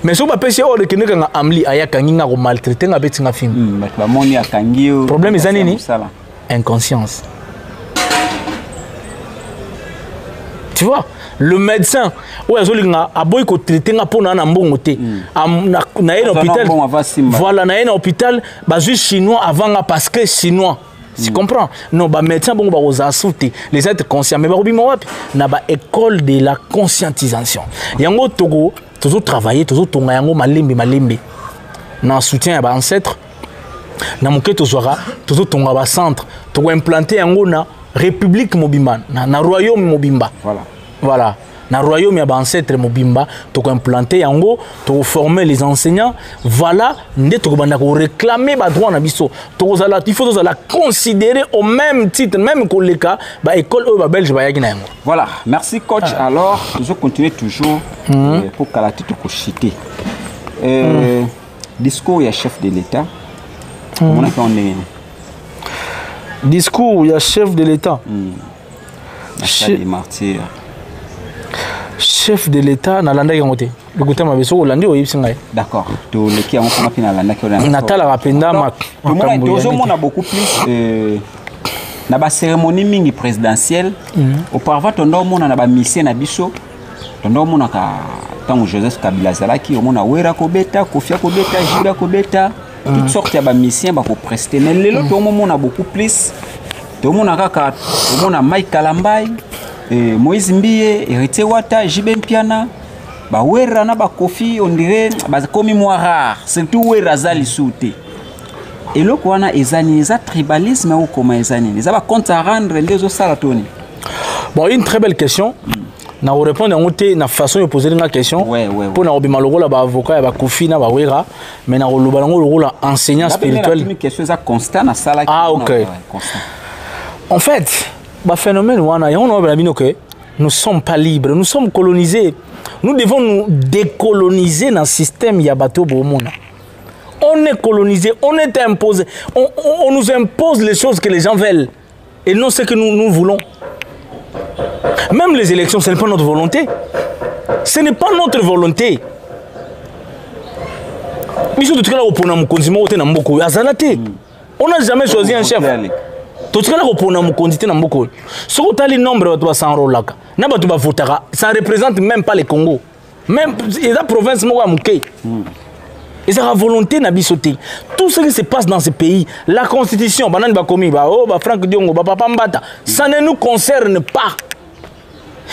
Mais so ba pesi o de keneka nga amli aya kanginga ko maltraiter nga betinga film. Ba moni akangio. Problème est nini? Inconscience. Tu vois, le médecin ou azolinga aboy ko traiter nga pona na mbongo te na un hôpital voilà na un hôpital bazui chinois avant nga parce que chinois Tu comprends? Non, bah médecin bon bah aux assoute les êtres conscients mais bah robi moi na ba école de la conscientisation. Yango Togo toujours travailler toujours tonga yango malembe na soutien à ba ancêtre na moké tozwara toujours tonga ba centre to implanter yango na république mobimba na royaume mobimba. Voilà. Na royaume ya ba ancêtre mobimba to implanter yango to former les enseignants voilà ndé to banda ko réclamer ba droit na biso to zala il faut la considérer au même titre même que les cas ba école ba belge ba yaki na yango. Voilà, merci coach. Alors je continue toujours pour que la titre ko citer discours ya chef de l'état on a fait discours ya chef de l'état chef des martyrs. Chef de l'État na landa yangote le côté ma beso landi o yipsinga. D'accord, to le qui a on pina landa ko na tala rapenda mak on a beaucoup plus na ba cérémonie mingi présidentielle auparavant tondo mona na ba mission na biso tondo mona ka tango Joseph Kabila zalaki o mona wera ko beta kofia ko beta jiba ko beta toutes sortes ya ba mission ba ko prester mais lelo to mona beaucoup plus to mona kaka to mona Mike Kalambai Moïse Mbie, Héritier Wata, Jibem Piana, ba wera na ba kofi on dirait ba komi moi rare, surtout wera zali soute. Et le kwana ezani za tribalisme ou comment ezani, ça va compte à rendre les salatoni. Bon, une très belle question. Na répondre en côté na façon de poser la question. Pour na obima le rôle ba avocat ba kofi na ba wera, mais na le rôle enseignant spirituel. Une question ça constant na sala. Ah OK. En fait, le phénomène, nous ne sommes pas libres, nous sommes colonisés. Nous devons nous décoloniser dans le système Yabato Bomona. On est colonisé, on est imposé. On nous impose les choses que les gens veulent et non ce que nous voulons. Même les élections, ce n'est pas notre volonté. Ce n'est pas notre volonté. On n'a jamais choisi un chef. Ça ne représente même pas le Congo. Même la province, et ça a volonté na bisoté. Tout ce qui se passe dans ce pays, la constitution, Franck Diongo, ça ne nous concerne pas.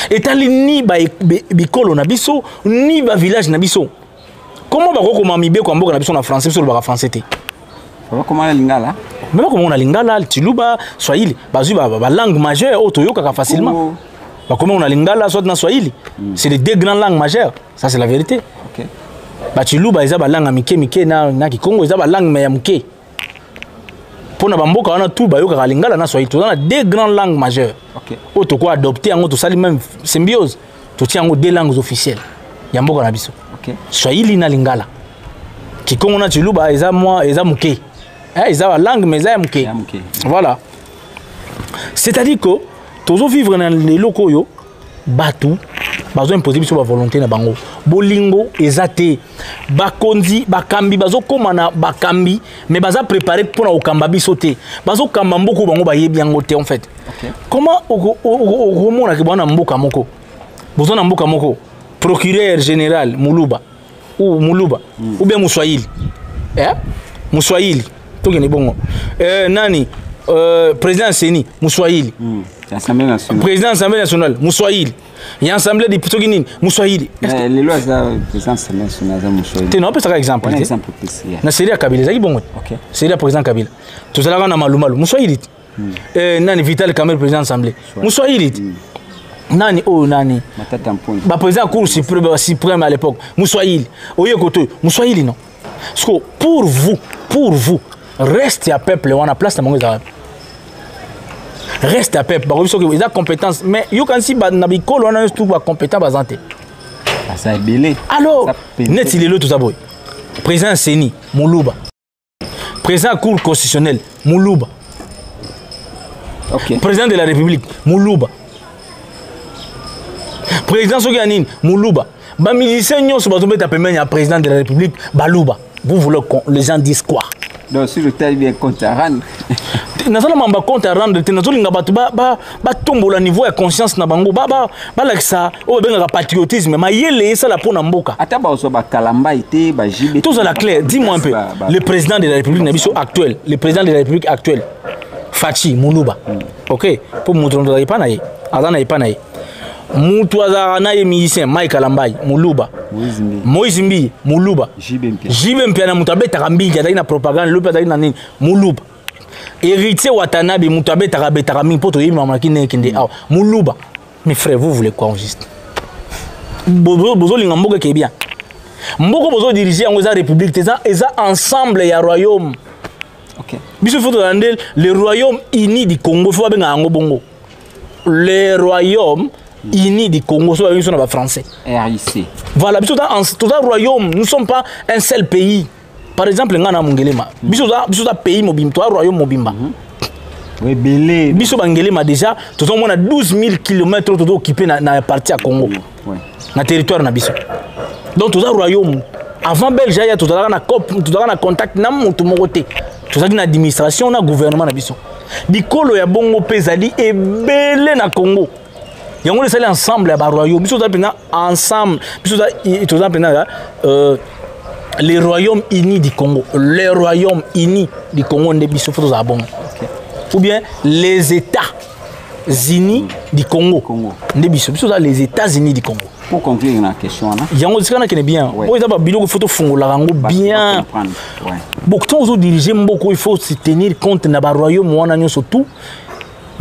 Et ni bikolo na biso, ni village na biso. Comment on a français sur le français? Comment la lingala? Même comme on a lingala, Tiluba, Swahili, la langue majeure, Otoyoka facilement. Comment on a lingala, soit dans Swahili. C'est les deux grandes langues majeures. Ça, c'est la vérité. Tiluba, ils ont la langue amike, na Kikongo, ils ont la langue amike. Pour na bamboka, on a tout, Bayoka lingala, na Swahili. On a deux grandes langues majeures. Otoko adopté, on a tout ça, même symbiose. Tout tient deux langues officielles. Yamboka na biso. Swahili na lingala. Kikongo na Tiluba, ils ont muke. Ils ont la langue, mais ils ont muke. Voilà. C'est-à-dire que, tous vivre dans les locaux, Batou, bazo imposer sur la volonté na bango. Bolingo, ezate, bakondi, bakambi, bazo komana bakambi, mais baza préparé pour na okamba bisoté. Bazo kamba mboko bango ba yebi yango te en fait. Comment au na kibana mboka moko? Bozo na mboka moko. Procureur général Muluba ou Muluba ou bien Muswahili. Muswahili. Tokene bongo. Nani président Seni Muswahili. Président de l'Assemblée nationale, Moussoahili. Il y a l'Assemblée des Pitoginin, Moussoahili. Les lois de président de l'Assemblée nationale, Moussoahili. Tu n'as pas ça exemple. Un exemple précis. Na Syria Kabila, c'est bon. C'est le président Kabila. Tout ça là on a Malumalu, Moussoahili. Nani Vital Kamel président de l'Assemblée. Moussoahili. Nani nani. Ba président Cour suprême à l'époque, Moussoahili. Oye koto, Moussoahili non. Parce que pour vous, reste à peuple, on a place dans mon reste à peuple, ils ont compétence, mais you can see that nabikolo on a tout compétent bazante. Ça est belé. Alors, net il est là tout ça boy. Président Seni Muluba. Président Cour constitutionnelle Muluba. Président de la République Muluba. Président Soganine Muluba. Ba musicien nyo so bazombe tapemenya ya président de la République Baluba. Vous voulez que les gens disent quoi? Donc sur le tel bien compte à rendre. Nazala mamba compte à rendre te nazolinga batu ba tombola niveau de conscience na bango ba like ça o benga patriotisme ma yele ça la pona mboka ata ba oso ba kalamba ité ba jibe tout ça la clair dis-moi un peu le président de la République nabiso actuel le président de la République actuel Fachi Muluba. OK, pour montrer que pas naïe. Azana est pas naïe. Mutu azana ye musicien Mike Alambai Muluba. Moïse Mbi Muluba. Jibempia na mutabe takambi ya na propagande lope na nini Muluba. Héritier Watanabe mutabe takami poto yima makine kende aw Muluba. Mes frères, vous voulez quoi juste? Bozo lingamboka qui est bien. Mboko bozo diriger en république eza ensemble ya royaume. OK. Biso faut demander le royaume uni du Congo faut benga ngo bongo. Le royaume uni du Congo soit une na français. RIC. Voilà, biso tout un royaume, nous sommes pas un seul pays. Par exemple ngana mungelema. Biso da pays mobimba, toi royaume mobimba. Oui, belé. Biso bangelema déjà, tout on a 12 000 km tout occupé na partie à Congo. Ouais. Na territoire na biso. Donc tout un royaume. Avant Belge ya tout na COP, tout na contact na mutu mokote. Tout ça na administration na gouvernement na biso. Bikolo ya bongo pezali e belé na Congo. Yango les ensemble ya ba royaume. Biso pena ensemble. Biso tout ça pena les royaumes unis du Congo. Les royaumes unis du Congo ne biso faut za bongo. Ou bien les États-Unis du Congo. Les États-Unis du Congo. Pour conclure la question, il y a un truc qui est bien. Il y a un photo bien. Beaucoup de diriger, il faut se tenir compte de la royaume surtout.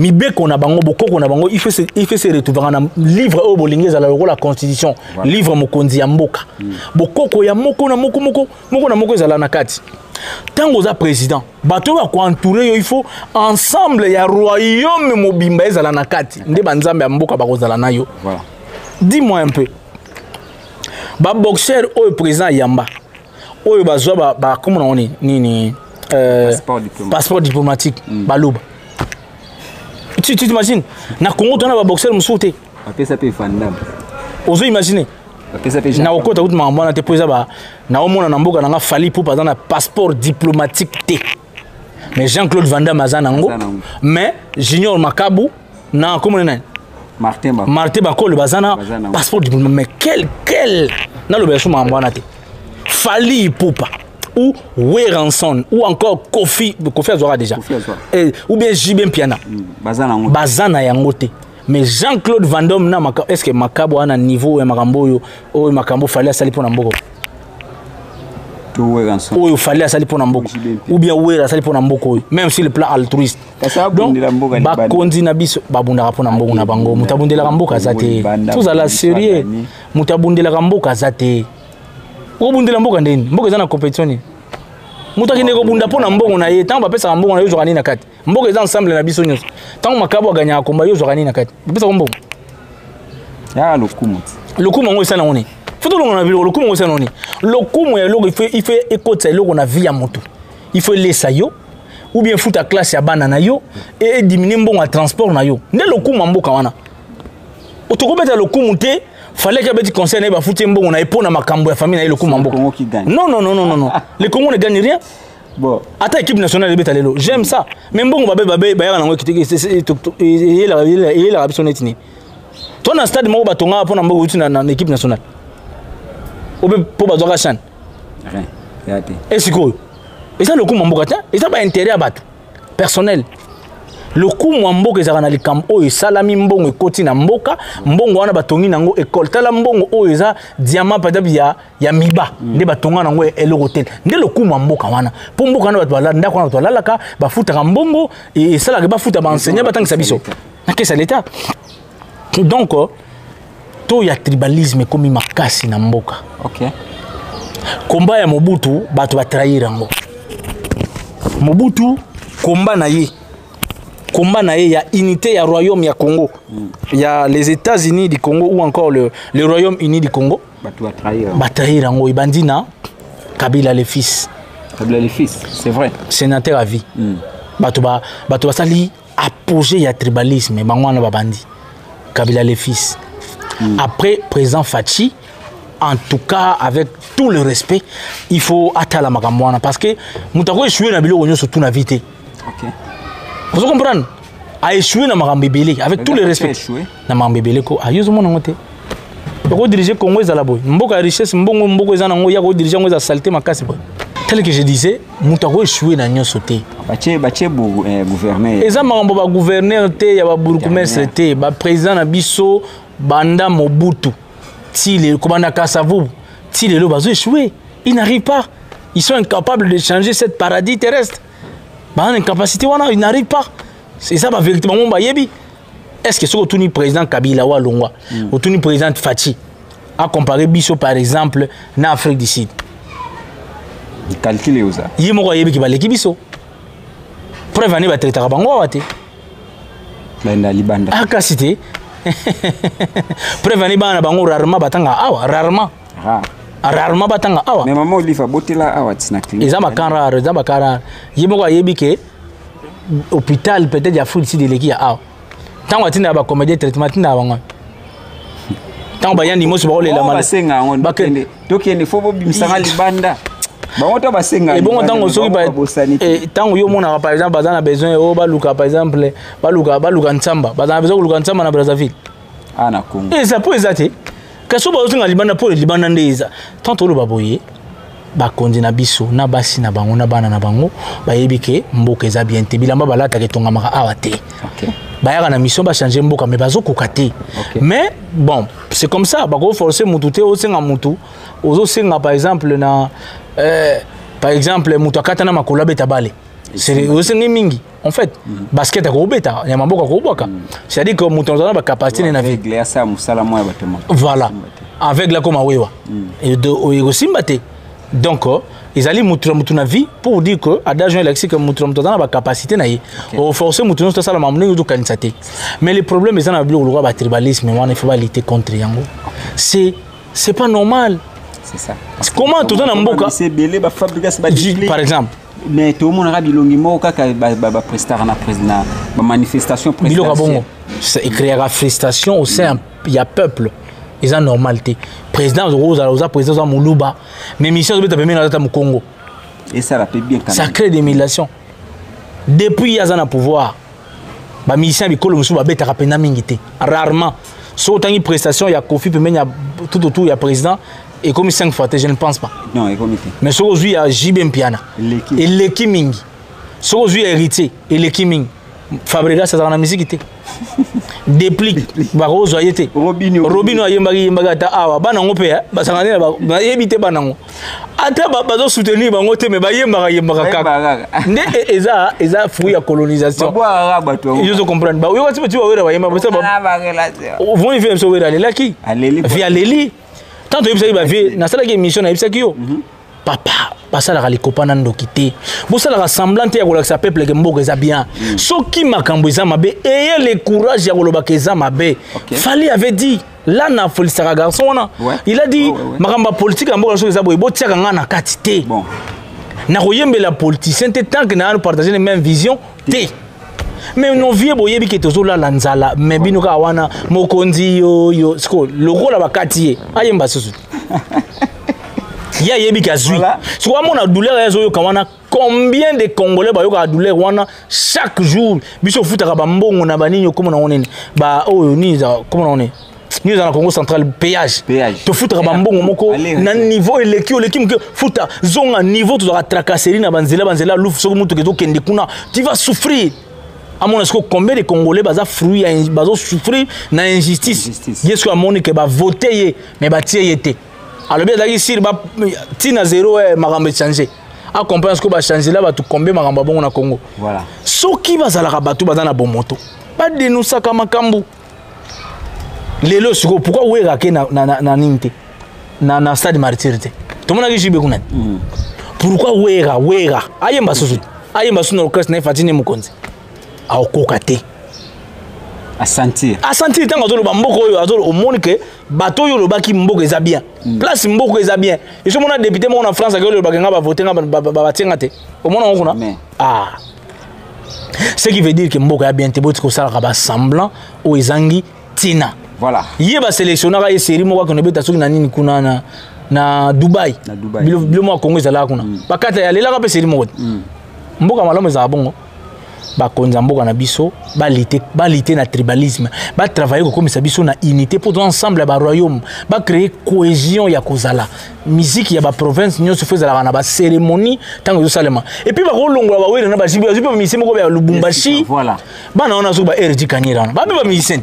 Mais bien qu'on a beaucoup il fait se retrouver dans livre au bolingé à la constitution, livre mokonzi ya mboka. Beaucoup ya moko na moko za la nakati. Tant que président, bato va entourer il faut ensemble ya royaume mobimba ezala nakati. Nde banzambe ya mboka bakozala nayo. Voilà. Dis-moi un peu. Ba boxeur au président Yamba. Oyo bazwa ba comment on est nini passeport diplomatique baluba. Tu t'imagines na Congo tu as ba boxeur musouté. Après ça peut fandam. Ozo imaginer. Na okota ut mambana te poza ba na omona na mboka na fali pour par un passeport diplomatique T. Mais Jean-Claude Van Damme azanango mais Junior Makabu na comment on est Martin Bako le bazana passeport diplomatique mais quel na le beso mambana te. Fali Poupa ou Weranson ou encore Kofi Azora déjà ou bien Jibem Piana bazana yango te. Mais Jean-Claude Van Damme est-ce que Makabo a un niveau et Makambo ou Makambo fallait sali pour Namboko ou il fallait sali pour Namboko ou bien Wera sali pour Namboko même si le plan altruiste donc bakondi na biso babunda pour Namboko na bango mutabundela kamboka zate tous à la sérieux mutabundela kamboka zate obundela mboka ndeni mboka za na compétition muta kine ko bunda pona mbongo na ye tant ba pesa mbongo na yo zokani na kati mbongo eza ensemble na biso nyonso tant Makabo aganya komba yo zokani na kati pesa ko mbongo ya lokumu ngo sana ngoni foto longo na bilo lokumu ngo sana ngoni lokumu ya logo il fait écoute logo na vie ya moto il faut laisser yo ou bien futa classe ya bana na yo et diminuer mbongo ya transport na yo nde lokumu mboka wana otokobeta lokumu te fallait que petit conseil n'ait pas foutu un bon on a épaulé ma cambo famille le Congo qui gagne. Non. Les Congos ne gagnent rien. Bon. Attends équipe nationale de Betalelo. J'aime ça. Même bon babé il a sonné tini. Toi dans stade mo batonga pour nambo uti na équipe nationale. Obe pour bazoka chan. Rien. Et c'est quoi? Et ça le coup mambo kata, et ça pas intérêt à battre. Personnel. Le coup mwamboka ezaka na likambo oyo esalami mbongo ekoti na mboka mbongo wana batongi nango école tala mbongo oyo eza diamant padabi ya miba nde batonga nango eloko te nde le coup mwamboka wana po mboka wana bato balanda ndako wana bato balalaka bafutaka mbongo esalaka bafuta baenseignant batangisa biso na kesa l'état donc to ya tribalisme ekomi makasi na mboka. OK. Komba ya Mobutu bato batrahir yango. Mobutu komba na ye il y a unité, il y a royaume, il y a Congo. Il y a les États-Unis du Congo ou encore le Royaume-Uni du Congo. Trahir Ango Ibandina, Kabila le fils. Kabila le fils, c'est vrai. Sénateur à vie. Batuba sali apogée il y a tribalisme, Bangwana Babandi. Kabila le fils. Après président Fachi, en tout cas avec tout le respect, il faut attendre la Magamwana parce que Moutako échoué na bilo surtout na vité. OK. Vous comprenez? A échoué dans Marambébélé avec tout le respect. Dans Marambébélé ko a yozo mona ngote. Ko diriger Congo za la boy. Mboka richesse mbongo ezana ngo ya ko diriger ngo za saleté makasi boy. tel que je disais Moutako échoué dans nyon sauté bache gouverneur eza makambo ba gouverneur te ya ba bourgmestre te ba président na biso banda Mobutu ti le komanda Kasavubu ti le bazo échoué ils n'arrivent pas ils sont incapables de changer cette paradis terrestre ba en incapacité wana ils n'arrivent pas c'est ça ba vérité mon ba yebi est-ce que ce que le président Kabila ou Longwa ou le président Fachi a comparé biso par exemple en Afrique du Sud calculer ça il mo yebi ki baleki biso preuve ani ba traiter bango wate benda libanda aka cité preuve ani bana bango rarement batanga awa rarement batanga awa mais maman olifa botela awa tsina clinique ezaba kara yimo yebi ke hôpital peut-être ya Afrique du Sud leki ya awa tant watina ba comédie traitement tinda bango tant ba yandi moso ba olela mala basenga ngon bakende tokende fobo bimsanga libanda bango basenga et bon tant soki ba tant yo mona par exemple bazana besoin o baluka par exemple baluka ntsamba bazana besoin luka ntsamba na Brazzaville ana Congo et ça peut ezate kaso ba osinga libanda pour libanda ndeza tant lo baboye ba kondi na biso na basi na bango na bana na bango ba yebike mboka eza bien te bilamba balata ke tonga maka awate OK bayaka na mission ba changer mboka mais bazo kokate mais bon c'est comme ça ba ko forcer mutu te o senga mutu ozo senga par exemple na mutu akata na makolo beta bale c'est o senga mingi en fait basket ko beta ya mboka ko boka c'est-à-dire que mutu on a ba capacité na vie ça musala moya batema voilà avec la koma wewa et de o simbate donc ils allaient montrer na vie pour dire que adage un lexique montrer dans la capacité na yi au forcer montrer ça la mamne du kanisate mais le problème est dans le roi ba tribalisme on ne faut pas lutter contre yango c'est pas normal c'est ça comment tout dans mboka c'est belé ba fabriquer par exemple mais tout le monde a bilongi mo kaka ba prestar na président ba manifestation présidentielle c'est créer la frustration au sein il y a peuple ils ont normalité président Rosa président Moulouba mais mission de permis dans le Congo et ça rappelle bien ça crée des migrations depuis ils ont pouvoir ba mission bikolo musu ba beta rapena mingité rarement so tant une prestation il y a Kofi Pembe il y a tout autour il y a président et comme 5 fois je ne pense pas non et comité mais so aujourd'hui il y a JB Mpiana et l'équipe mingi so aujourd'hui héritier et l'équipe mingi Fabrica ça dans la musique depuis barozo ayete Robinho ayemba ta awa bana ngope basangane ba yebite bana ngo ata bazo soutenir bango te mais bayemba kaka nde eza fruit ya colonisation ils ont comprendre ba yo kasi tu wera bayemba parce que vont y faire so wera lelaki via leli tant to yebisa ba vie na sala ki émission na yebisa ki yo papa basala les copains ndokité bosala rassemblante ya kolakisa peuple ke mboka eza bien soki makambo eza mabe ayez le courage ya koloba ke eza mabe Fali avait dit là na folisaka garçon wana il a dit makambo politique mboka so eza boye botiaka nga na kati te bon na koyembela politicien te tant que na partager les mêmes visions te mais non vieux boyebi ke tozola la nzala mais bino ka wana mokonzi yo sko le rôle bakati ayemba susu ya yebi kazui so wa mona douleur ezo yo kamana combien de congolais ba yo ka douleur wana chaque jour biso futaka ba mbongo na baninyo comme na onene ba oyo niza comme na onene niza na Congo central péage to futaka ba mbongo moko na niveau eleki mke futa zonga niveau to za tracasserie na banzela lufu so mutu kezo kende kuna tu vas souffrir à mon avis combien de congolais baza fruit bazo souffrir na injustice yeso amoni ke ba voter mais ba tie yete alors bien d'ailleurs si ba tina zéro makambe changer a comprendre ce que ba changer là ba tout combien makambo bongo na Congo voilà soki bazala ka batu bazana bomoto ba denusa kama makambu lelo siko pourquoi wera ke na ninte na stade martyr te to mona ki jibe kuna pourquoi wera ayemba susu na orchestre na fatine mukonzi a okokate à sentir tant que le mboko yo azolo omonike bato yo lobaki mboko eza bien place mboko eza bien et so mona député mo na France que le bagenga ba voter ba tienga te o mona ngona ce qui veut dire que mboko ya bien te boti ko sala ba semblant o ezangi tina voilà yé ba sélectionneur ya série mo ko ne beta soki na nini kuna na Dubai bilo mo Congo ezala kuna bakata ya lela ka pe série mo mboka malamu eza bongo bakonza mboka na biso balite na tribalisme travailler ko komisa biso na unité pour ensemble ba royaume ba créer cohésion ya kozala musique ya ba province nyo se faisait la ba cérémonie tant que salema et puis ba ko longola ba wele na ba jibi ba musicien moko ba Lubumbashi voilà bana ona so ba RG Kanyira ba ba musicien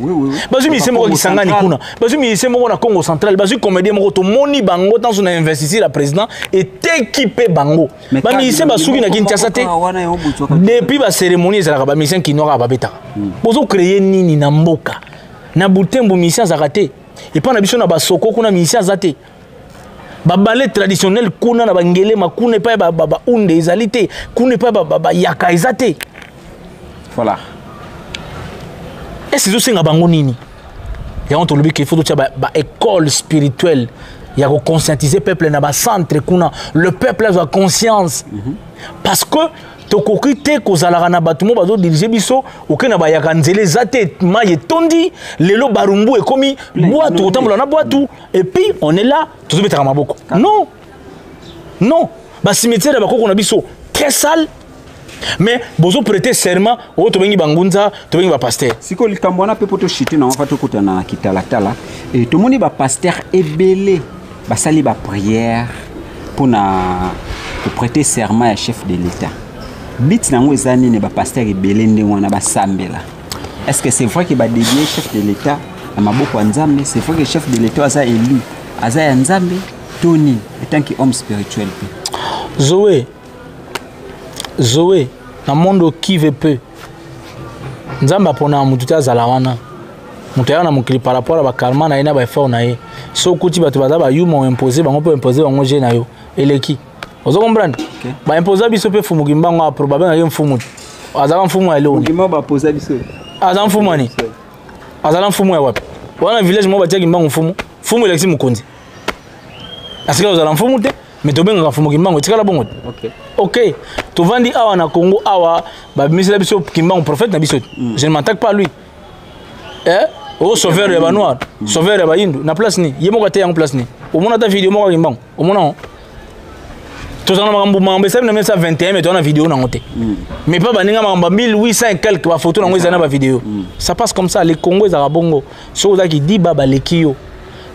ba musicien moko kisangani kuna ba musicien moko na Congo central ba comédien moko to moni bango tant son investisseur la président et équipé bango ba musicien ba suki na Kinshasa te depuis ba cérémonie za ba musicien qui n'aura ba beta bozo créer nini na mboka na Butembo musicien za raté et pas na biso na ba soko kuna musicien za te ba ballet traditionnel kuna na bangele makune pa ba unde izalite kuna pa ba yaka izate voilà et c'est aussi nga bango nini ya on to lobi qu'il faut tout ba école spirituelle ya ko conscientiser peuple na ba centre kuna le peuple a sa conscience parce que to kokite ko zalaka na batumo bazo diriger biso okena ba yaka nzele zate maye tondi lelo barumbu ekomi boatu otambola na boatu et puis on est là tout mettre maboko non non ba cimetière ba koko na biso très sale mais bozo prêter serment o to bengi bangunza to bengi ba pasteur siko likambwana pe poto chiti na on va to kutana kitala tala et to moni ba pasteur ebele ba sali ba prière pour prêter serment à chef de l'état. Bit nango ezani ne ba pasteur ebele ndengwana ba sambela. Est-ce que c'est vrai que ba dédier chef de l'état à maboko nzambe, c'est vrai que chef de l'état aza élu, aza ya nzambe Tony étant qui homme spirituel. Zoé na monde qui veut peu. Nzamba pona mutu azala wana. Mutu yana mukili par rapport à ba karma na ina ba effort na ye. So kuti batu baza ba yumo imposer bango pe imposer bango je na yo. Eleki. Ozo comprendre? Ba imposer biso pe fumu gimbango a probablement na mfumu. Azala mfumu ya leo. Ngima ba poser biso. Azala mfumu ani. Azala mfumu ya wapi? Wana village mo ba tia gimbango mfumu. Fumu eleki mukonzi. Asika ozala mfumu te. Mais tu as fait un peu de ok. Tu vas dire à Congo, prophète, je ne m'attaque pas à lui. Oh, sauveur de noir, sauveur de Hindu, na place ni, il y a en place ni. Au moins, ta vidéo, au moins, tu as un 21, mais tu as une vidéo. Mais pas 1800 et quelques photos dans une vidéo. Ça passe comme ça, les Congos, les Arabongo, ceux qui disent les Kio.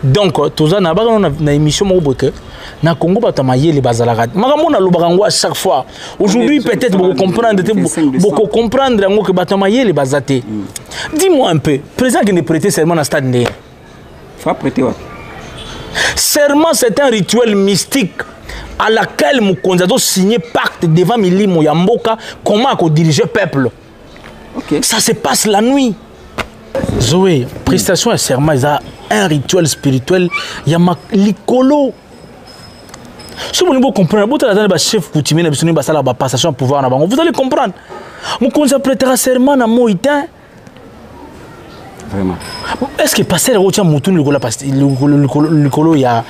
Donc, tout ça, on a une émission na Congo batamaye les bazalaka. Makamona lobarango à chaque fois. Aujourd'hui peut-être beaucoup comprendre que batamaye les bazate. Dis-moi un peu, président qui ne prêtait serment à stade né. Faut prêter quoi? Serment c'est un rituel mystique à laquelle Mukonza doit signer pacte devant Milimo Yamboka comment qu'on diriger peuple. OK. Ça se passe la nuit. Zoé, prestation et serment, il y a un rituel spirituel, il y a l'icolo. Si vous comprenez, vous allez chef coutumier, vous allez passation de pouvoir, vous allez comprendre. Mon conseil prêtera serment à Moïtain. Vraiment. Est-ce que passer le rôle Moutoun le colo ya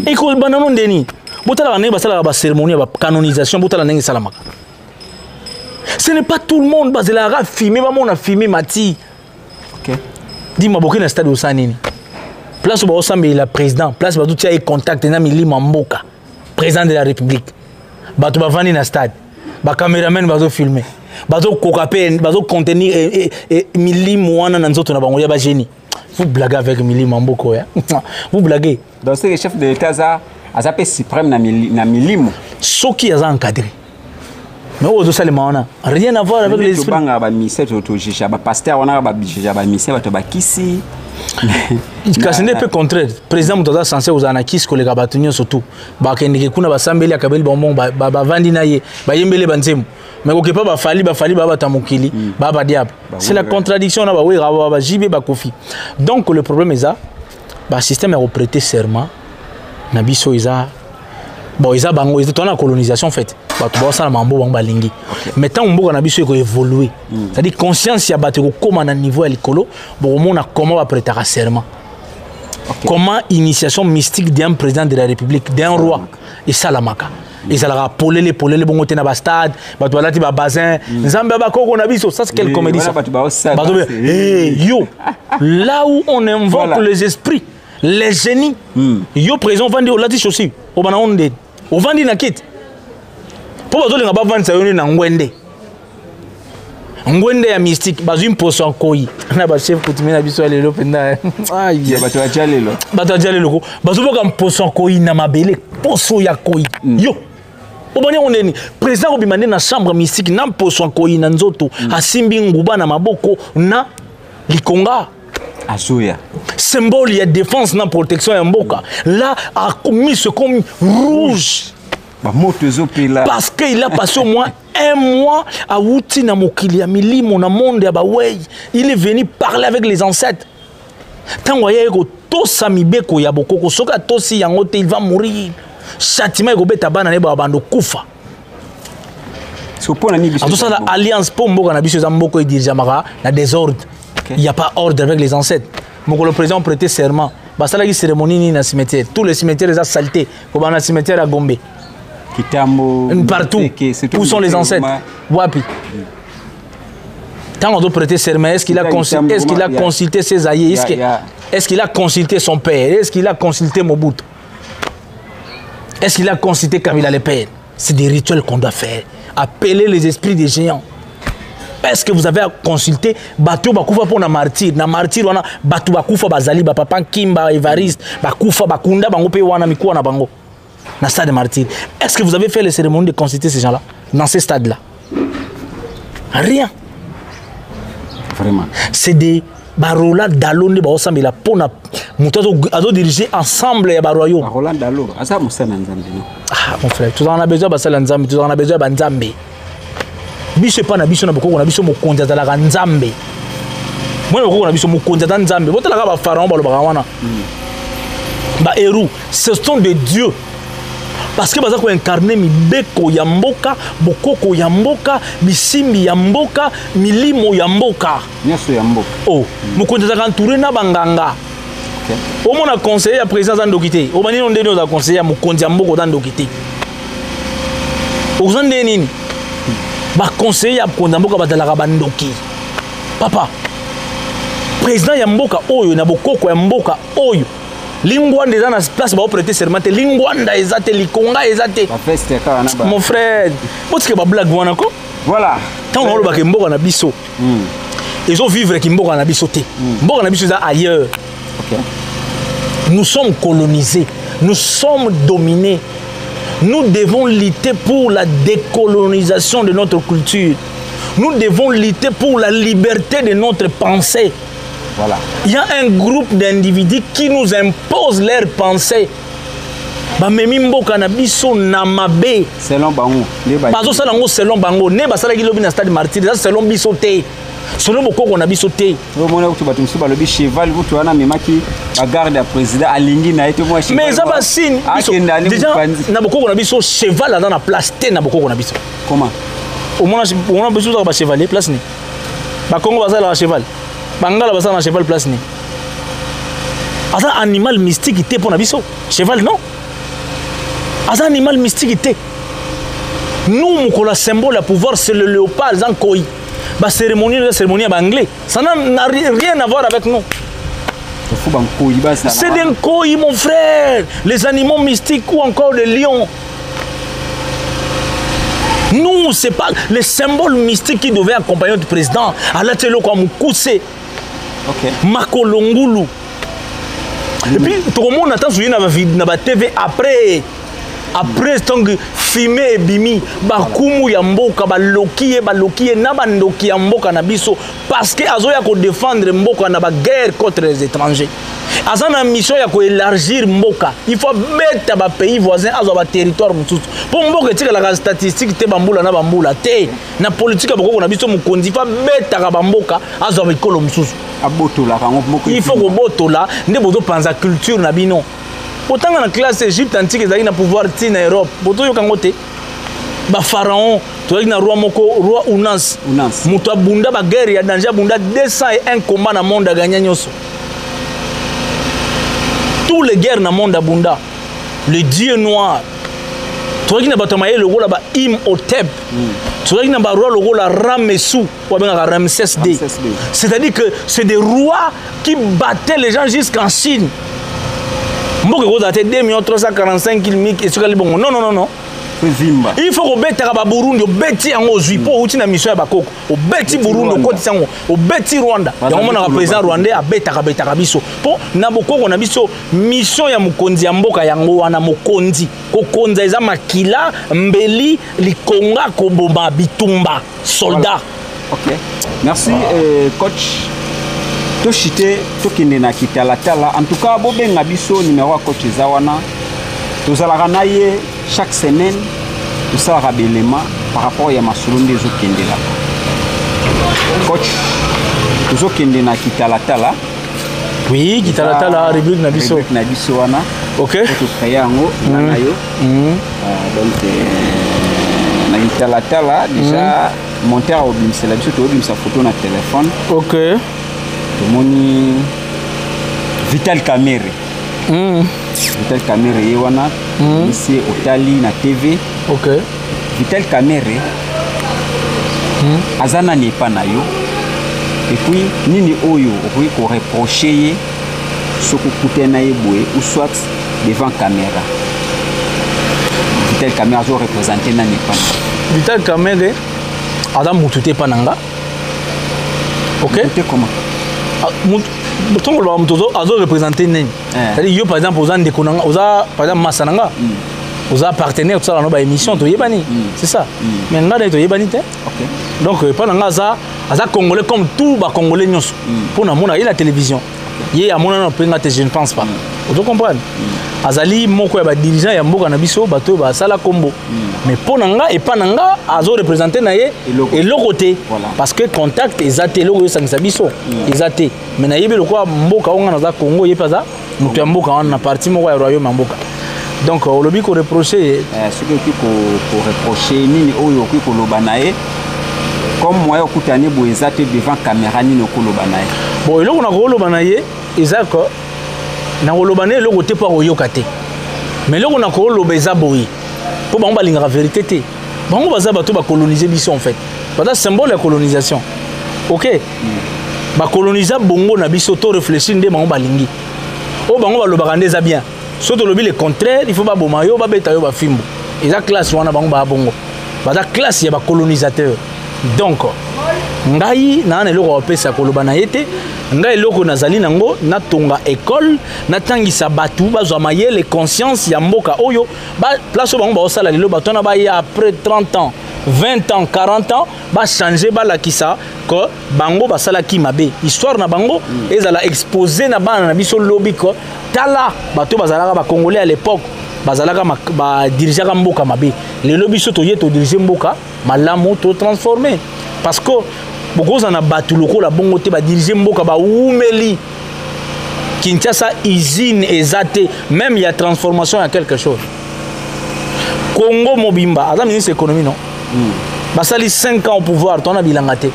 école bananon deni. Vous allez la cérémonie de canonisation, vous allez salamaka. Ce n'est pas tout le monde basé là a filmé, on a filmé Mati. OK. Dis-moi beaucoup dans stade au Sanini. Place où il y a président, place où il y a contact avec Mili Mamboka, président de la République. Bato va venir dans stade. Ba caméraman va filmer. Bato kokape, bato contenir Mili Mouana dans zoto na bango ya ba génie. Vous blaguez avec Mili Mamboka ya. Vous blaguez. Donc c'est le chef de l'État a pe suprême na Milimo. Soki a encadré. Mais au dossier rien à voir avec les esprits. Ba ministère to ba pasteur on a ba ministère ba kisi. Ce n'est pas contraire. Le président est censé aux anarchistes que les gabatunions surtout. Bakendike kuna basambeli akabeli bonbon ba vandi na ye ba yembele banzemu. Mais ko pas ba fali ba tamukili ba diable. C'est la contradiction na ba oui ba jibe ba kofi. Donc le problème est ça. Ba système a prêté serment na biso isa. Bon isa bango ils la colonisation fait. Ba to ba sala mambo bango balingi. Mais tant mboka na biso ko évoluer. C'est-à-dire conscience ya bato ko koma na niveau ya likolo, bo mona comment va prêter serment. Comment initiation mystique d'un président de la République, d'un roi et salamaka. Ils allaient poler bongo te na ba stade, bato balati ba bazin, nzamba ba koko na biso, ça c'est quelle comédie ça. Yo, là où on invoque les esprits, les génies. Yo présent vandi au lati aussi, au bana onde. Au vandi na kit. Pour bato les ba vandi ça yoni na ngwende. ngwende ya mystique bazwi mposo en koi na ba chef coutumier na biso lelo penda aïe bato ya lelo bazoboka mposo en koi na mabele poso ya koi yo obani oneni président obimande na chambre mystique na mposo en koi na nzoto asimbi nguba na maboko na likonga azoya symbole ya défense na protection ya mboka là a mis ce comme rouge parce qu'il a passé au moins un mois à Wouti na mokili ya milimo na monde ya bawei. Il est venu parler avec les ancêtres. Tango ya ko tosa mibeko ya bokoko soka tosi yango te il va mourir. Châtiment ko beta bana ne ba bando kufa. Tout ça la alliance pour mboka na biso za mboko dirige maka na désordre. Il y a pas ordre avec les ancêtres. Moko le président prêtait serment. Basala ki cérémonie ni na cimetière. Tous les cimetières les a saletés. Ko ba na cimetière à Gombe. Partout. Où sont les ancêtres? Wapi. Tant on doit prêter serment, est-ce qu'il a consulté ses aïeux? Est-ce qu'il a consulté son père? Est-ce qu'il a consulté Mobutu? Est-ce qu'il a consulté Kabila le père? C'est des rituels qu'on doit faire. Appeler les esprits des géants. Est-ce que vous avez consulté Batou Bakoufa pour na martyr? Na martyr, on a Batou Bakoufa Bazali, Papa Kimba, Evariste, Bakoufa, Bakunda, Bangope, Wana, Mikwa, na Bango. Dans le stade de martyr. Est-ce que vous avez fait les cérémonies de consulter ces gens-là? Dans ces stades-là? Rien. Vraiment. C'est des barola d'allo de baosam et la pona. Moutozo a dirigé ensemble les baroyaux. Barola d'allo. Asa moussa nanzambe. Ah mon frère, tu en as besoin de ça nzambe, tu en as besoin de nzambe. Biso pas na biso na boko na biso mokonza za la nzambe. Moi boko na biso mokonza za nzambe. Botala ka ba pharaon ba lo ba wana. Ba héros, ce sont des dieux. Parce que baza ko incarner mibeko ya mboka, bokoko ya mboka, bisimbi ya mboka, milimo ya mboka. Nyaso ya mboka. Oh, mokonza za entouré na banganga. OK. Au mon a conseiller à président Zandokité. Au bani ndeni oza conseiller mokonza ya mboka Zandokité. Ozande nini? Ba conseiller à mokonza mboka badalaka bandoki. Papa. Président ya mboka oyo na bokoko ya mboka oyo. Lingwanda est dans la place pour prêter serment. Lingwanda est à Likonga est à mon frère. Qu'est-ce que ma blague voilà. Quand on va Mboka na biso. Ils ont vivre qui Mboka na biso té. Mboka na biso ailleurs. Nous sommes colonisés. Nous sommes dominés. Nous devons lutter pour la décolonisation de notre culture. Nous devons lutter pour la liberté de notre pensée. Voilà. Il y a un groupe d'individus qui nous imposent leurs pensées. Bamemi mboka na biso na mabe. Selon bango. Bazo salango selon bango. Ne basala ki lobi na stade martyr. Ça selon biso té. Selon bokoko na biso té. Au moment où tu vas te souba lobi cheval, vous tu wana memaki ba garde à président alingi na été moi cheval. Mais ça va signe. Déjà na bokoko na biso cheval dans la place té na bokoko na biso. Comment? Au moment on a besoin de chevalier place ni. Ba Congo basala cheval. Bangala basa na cheval place ni. Asa animal mystique était pour nabiso. Cheval non. Asa animal mystique était. Nous mon symbole à pouvoir c'est le léopard en koi. Ba cérémonie la cérémonie en anglais. Ça n'a rien à voir avec nous. C'est d'un koi mon frère. Les animaux mystiques ou encore les lions. Nous, c'est pas les symboles mystiques qui devaient accompagner notre président. Allah Telo comme Koussé. Makolongulu. Et puis, tout le monde attend sur la TV après tant que filmé et bimi, bakumu ya mboka, balokie, na bandoki ya mboka na biso, parce que azoya ko défendre mboka na ba guerre contre les étrangers. Azana mission ya ko élargir mboka. Il faut mettre ba pays voisins azo ba territoire mututu. Pour mboka tika la statistique te bambula na bambula te. Na politique boko na biso mukonzi fa mettre ka bamboka azo ba ikolo mususu. Abotola kango mboka. Il faut ko botola nde bozo panza culture na bino. Autant dans la classe Égypte antique ils na pouvoir ti na Europe. Boto yo kango te. Ba pharaon, to na roi moko, roi Unas. Muto abunda ba guerre ya danger abunda 201 combats na monde gagner nyoso. Tous les guerres dans le monde abunda. Le dieu noir. Tu vois qu'il n'a pas le rôle là-bas Imhotep. Tu vois qu'il n'a pas le rôle là Ramessou ou Ramsès II. C'est-à-dire que c'est des rois qui battaient les gens jusqu'en Chine. Mboka ko date 2345 km et sur le bon. Non. il faut obetaka ba Burundi obeti yango ozwi po uti na mission ya bakoko obeti Burundi okotisa yango obeti Rwanda yango mona ka président rwandais betaka biso po na bokoko na biso mission ya mokonzi ya mboka yango wana mokonzi kokonza eza makila mbeli likonga koboma bitumba soldat. OK, merci coach. Toshite tokende na kitalatala en tout cas bobenga biso numéro ya coach Zawana tozalaka na ye chaque semaine tosalaka belema par rapport ya masolo nde ezokende la coach tozokende na kitalatala. Oui, kitalatala rubrique na biso wana. OK, tokaya yango na yo donc na kitalatala déjà monteur obimisa la biso tobimisa photo na téléphone. OK, tomoni Vital Kamerhe. Vital Kamerhe ye wana ici otali na TV. OK, Vital Kamerhe azana ni pa na yo et puis nini oyo okoki ko reprocher ye soko kutena ye boye ou soit devant caméra. Vital Kamerhe zo représenter na ni pa. Vital Kamerhe ada mututé pananga. OK, c'était comment mutongo ba mutozo azo représenter neni. C'est-à-dire yo par exemple oza ndeko nanga oza par exemple masananga oza partenaire tout ça dans ba émission to yebani. C'est ça. Mais ngada to yebani te. OK, donc pananga aza congolais comme tout ba congolais nyonso pour na mona la télévision ye amona na penga te je ne pense pas. Vous comprenez azali moko ya ba dirigeant ya mboka na biso bato ba sala kombo mais ponanga et pananga azo représenter na ye et le côté parce que contact ezate loko yo sangisa biso ezate mais na yebe lokwa mboka onga na za Congo ye paza mutu ya mboka wana na parti moko ya royaume mboka donc olobi ko reprocher ce que ko reprocher nini oyo ko loba na ye comme moi okutani bo ezate devant caméra nini ko loba na ye bon eloko na ko loba na ye ezako na kolobane le côté pour oyoka te mais le na koloba eza boyi po bango balinga la vérité te bango baza bato ba coloniser biso en fait bata symbole la colonisation. OK, ba coloniser bongo na biso to réfléchir nde bango balingi o bango balobaka nde za bien soto lobi le contraire il faut ba boma yo ba beta yo ba fimbo eza classe wana bango ba bongo bata classe ya ba colonisateur. Donc ngai na na eloko opesa koloba na yete ngai eloko nazali nango natonga école natangisa batu bazwa mayele conscience ya mboka oyo ba place bango ba osala lelo batona ba ya après 30 ans 20 ans 40 ans ba changer ba lakisa ko bango basala ki mabe histoire na bango ezala exposer na bana na biso lobby ko tala bato bazalaka ba congolais à l'époque bazalaka ba dirigeaka mboka mabe lelo biso to yeto diriger mboka malamu to transformer parce que beaucoup en a battu le la bongo te ba diriger mboka ba umeli Kinshasa usine ezate même il y a transformation à quelque chose. Congo Mobimba ada ministre économie non basali 5 ans au pouvoir ton a bilangate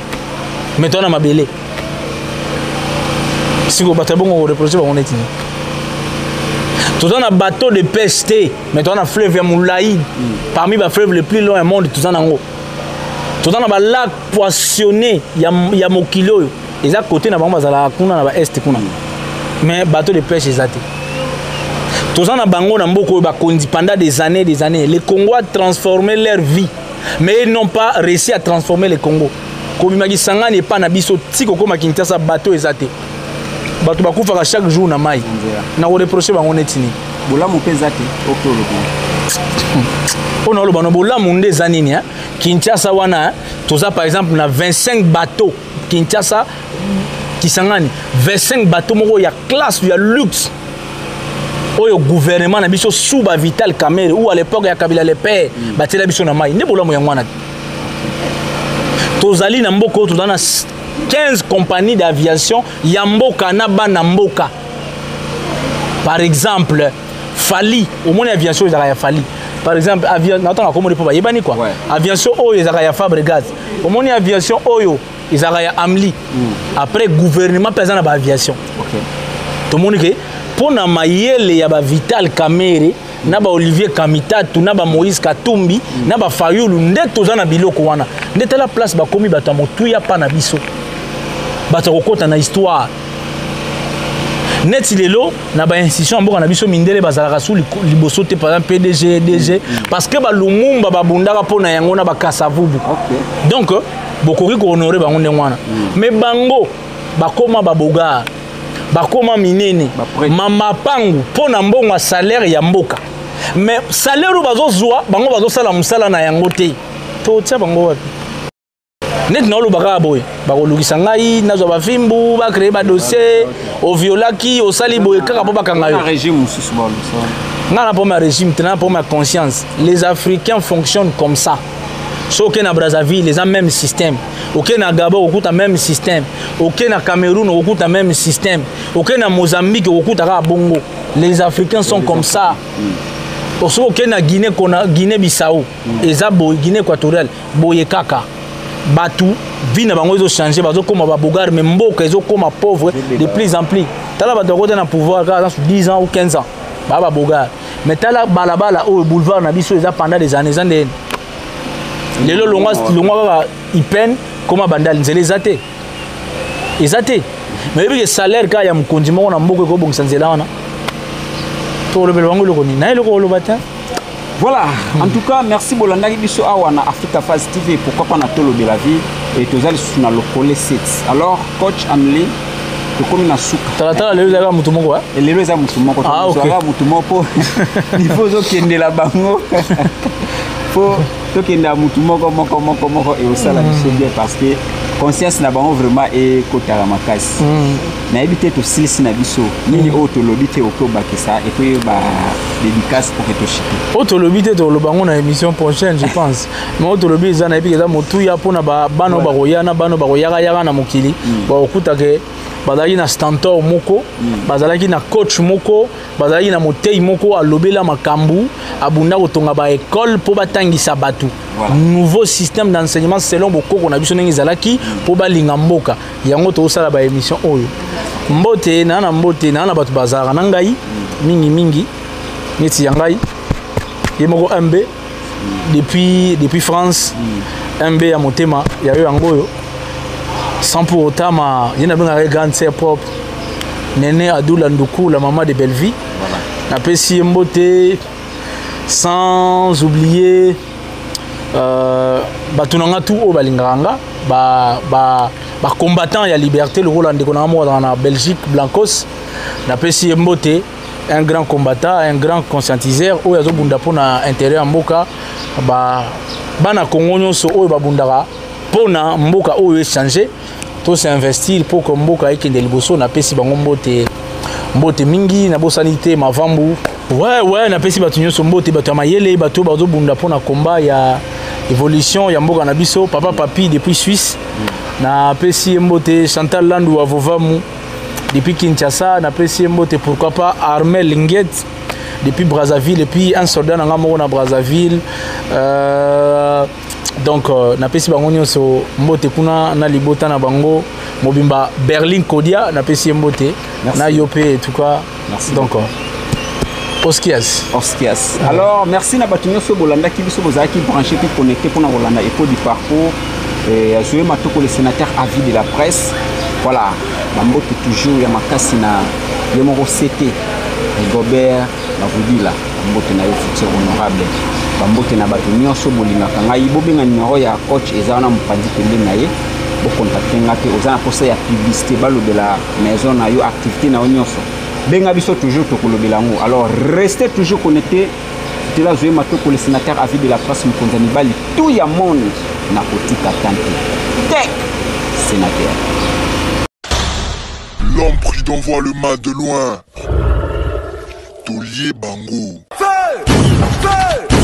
mais ton a mabele si vous battez bon reprocher ba on est ni tout un bateau de pêche mais ton a fleuve ya Moulaï parmi les fleuves les plus longs au monde tout en haut. Tout dans le lac poissonné, il y a Mokilo. Ils à côté, na est kuna. Mais bateau de pêche ils até. Tout dans bango na mboko pendant des années. Les Congolais ont transformé leur vie, mais ils n'ont pas réussi à transformer le Congo. Comme imagi sanga n'est pas na biso tiko koma Kinshasa bateau ils até. Bateau bakufa chaque jour na mai. Na ko reprocher bango netini. Bola mo pezate okolo. On a le banobola monde zanini hein. Kinshasa wana toza par exemple na 25 bateaux Kinshasa Kisangani 25 bateaux moko ya classe ya luxe oyo gouvernement na biso sous ba Vital Kamerhe ou à l'époque ya Kabila le père batela biso na mai ne bola mo ya mwana tozali na mboko to na 15 compagnies d'aviation ya mboka na bana mboka par exemple Fali au moins aviation ya Fali. Par exemple, avion, n'attends comment il y a quoi? Aviation Oyo, ils ont Fabregas. Au moins, aviation Oyo, ils ont Amli. Après, gouvernement, présent dans l'aviation. Tout le monde dit, pour na mayele, il y a Vital Kamerhe, naba Olivier Kamitatu, naba Moïse Katumbi, naba Fayulu, ndek tozana biloko wana. Ndek la place ba komi batamotu ya pa na biso. Batakokota na histoire. net lelo na ba institution mboka na biso mindele bazalaka sous liboso te par exemple PDG DG parce que ba lumumba ba bundaka pona yango na ba kasavubu donc bokoki ko honorer bango ndengwana mais bango bakoma baboga bakoma minene mama pangu pona mbongo salaire ya mboka mais salaire bazo zwa bango bazo sala musala na yango te to tia bango wapi net na olobaka boye bakolukisa ngai nazwa bafimbu bacrée ba dossier oviolaki osali boye kaka po bakanga yo régime mususu ba nga na poma régime tena poma conscience les africains fonctionnent comme ça so ok na Brazzaville les même système ok na Gabon okuta même système ok na Cameroun okuta même système ok na Mozambique okuta ka bongo les africains sont comme ça so ok na Guinée kona Guinée Bissau eza boye Guinée équatoriale boye kaka batu vie na bango ezo changer bazo koma ba bogar mais mboka ezo koma pauvre de plus en plus tala bato côté na pouvoir dans 10 ans ou 15 ans ba bogar mais tala balabala au boulevard na biso eza pendant des années lelo longwa kaka ipen koma bandali nzela ezate mais bi salaire ka ya mkonzi moko na mboka ko bongisa nzela wana to le belwango lo koni na eloko lo bata. Voilà, en tout cas, merci Bolanda Biso Awana Africa Phase TV, pourquoi pas Natolo de la vie et Tozal sur le collé 7. Alors, coach Amlé, tu comme na souka. Tala le zaga mutumoko et le zaga mutumoko. Ah OK. Mutumoko. Il faut que ne la bango. Faut que na mutumoko moko et au sala bien parce que conscience na bango vraiment et kotara makasi. Na éviter to silisi na biso nini otolobite okobaki ça et puis ba dédicace pour que to chite otolobite to lobango na émission prochaine je pense mais otolobi za na epika za motuya pona ba bano ba koyana bano ba koyaka na mokili ba okuta ke bazalaki na stantor moko bazalaki na coach moko bazalaki na motei moko alobela makambu abunda kotonga ba école po batangisa batu nouveau système d'enseignement selon bokoko na biso ndenge zalaki po balinga mboka yango to sala ba émission oyo mbote na na batu bazara na ngai mingi neti yangai yemoko MB depuis France MB ya motema ya yo yangoyo sans pour autant yena benga grande sœur propre Néné Adoula Ndoukou la maman de Belleville na pesi mbote sans oublier batunanga tout au balinganga ba combattant ya liberté le rôle ndeko na mo dans Belgique Blancos na pesi mbote un grand combattant un grand conscientiseur o yazo bunda pona intérieur mboka bana Congo nyonso o babundaka pona mboka o échanger to s'investir pour que mboka ekende liboso na pesi bango mbote mingi na bosanité mavambu ouais na pesi batu nyonso mbote batu mayele batu bazo bunda pona combat ya évolution ya mboka na biso papa papi depuis Suisse na pesi mbote Chantal Landou à Vovamu depuis Kinshasa na pesi mbote pourquoi pas Armel Linguet depuis Brazzaville et puis un soldat na ngamo na Brazzaville donc na pesi bango nyonso mbote kuna na libota na bango mobimba Berlin Kodia na pesi mbote na yopé en tout cas merci donc Oskias. Alors merci na batu nyonso bolanda ki biso bozaki branché puis connecté pour na bolanda écho du parcours et jouer matoko le sénateur à vie de la presse. Voilà, bambote toujours ya makasi na yemoko CT Gobert na Vudila bambote na yo futur honorable bambote na batu nyonso bolingaka ngai bobenga numéro ya coach ezana mupandi pembe na ye bo contacter ngate ozana posa ya publicité balo de la maison na yo activité na nyonso benga biso toujours tokolobela ngo. Alors restez toujours connectés de la jouer matoko le sénateur à vie de la presse mkonzani bali tout ya monde na kotika tante tech sénateur. L'homme prudent voit le mal de loin. Tolier Bango. Feu!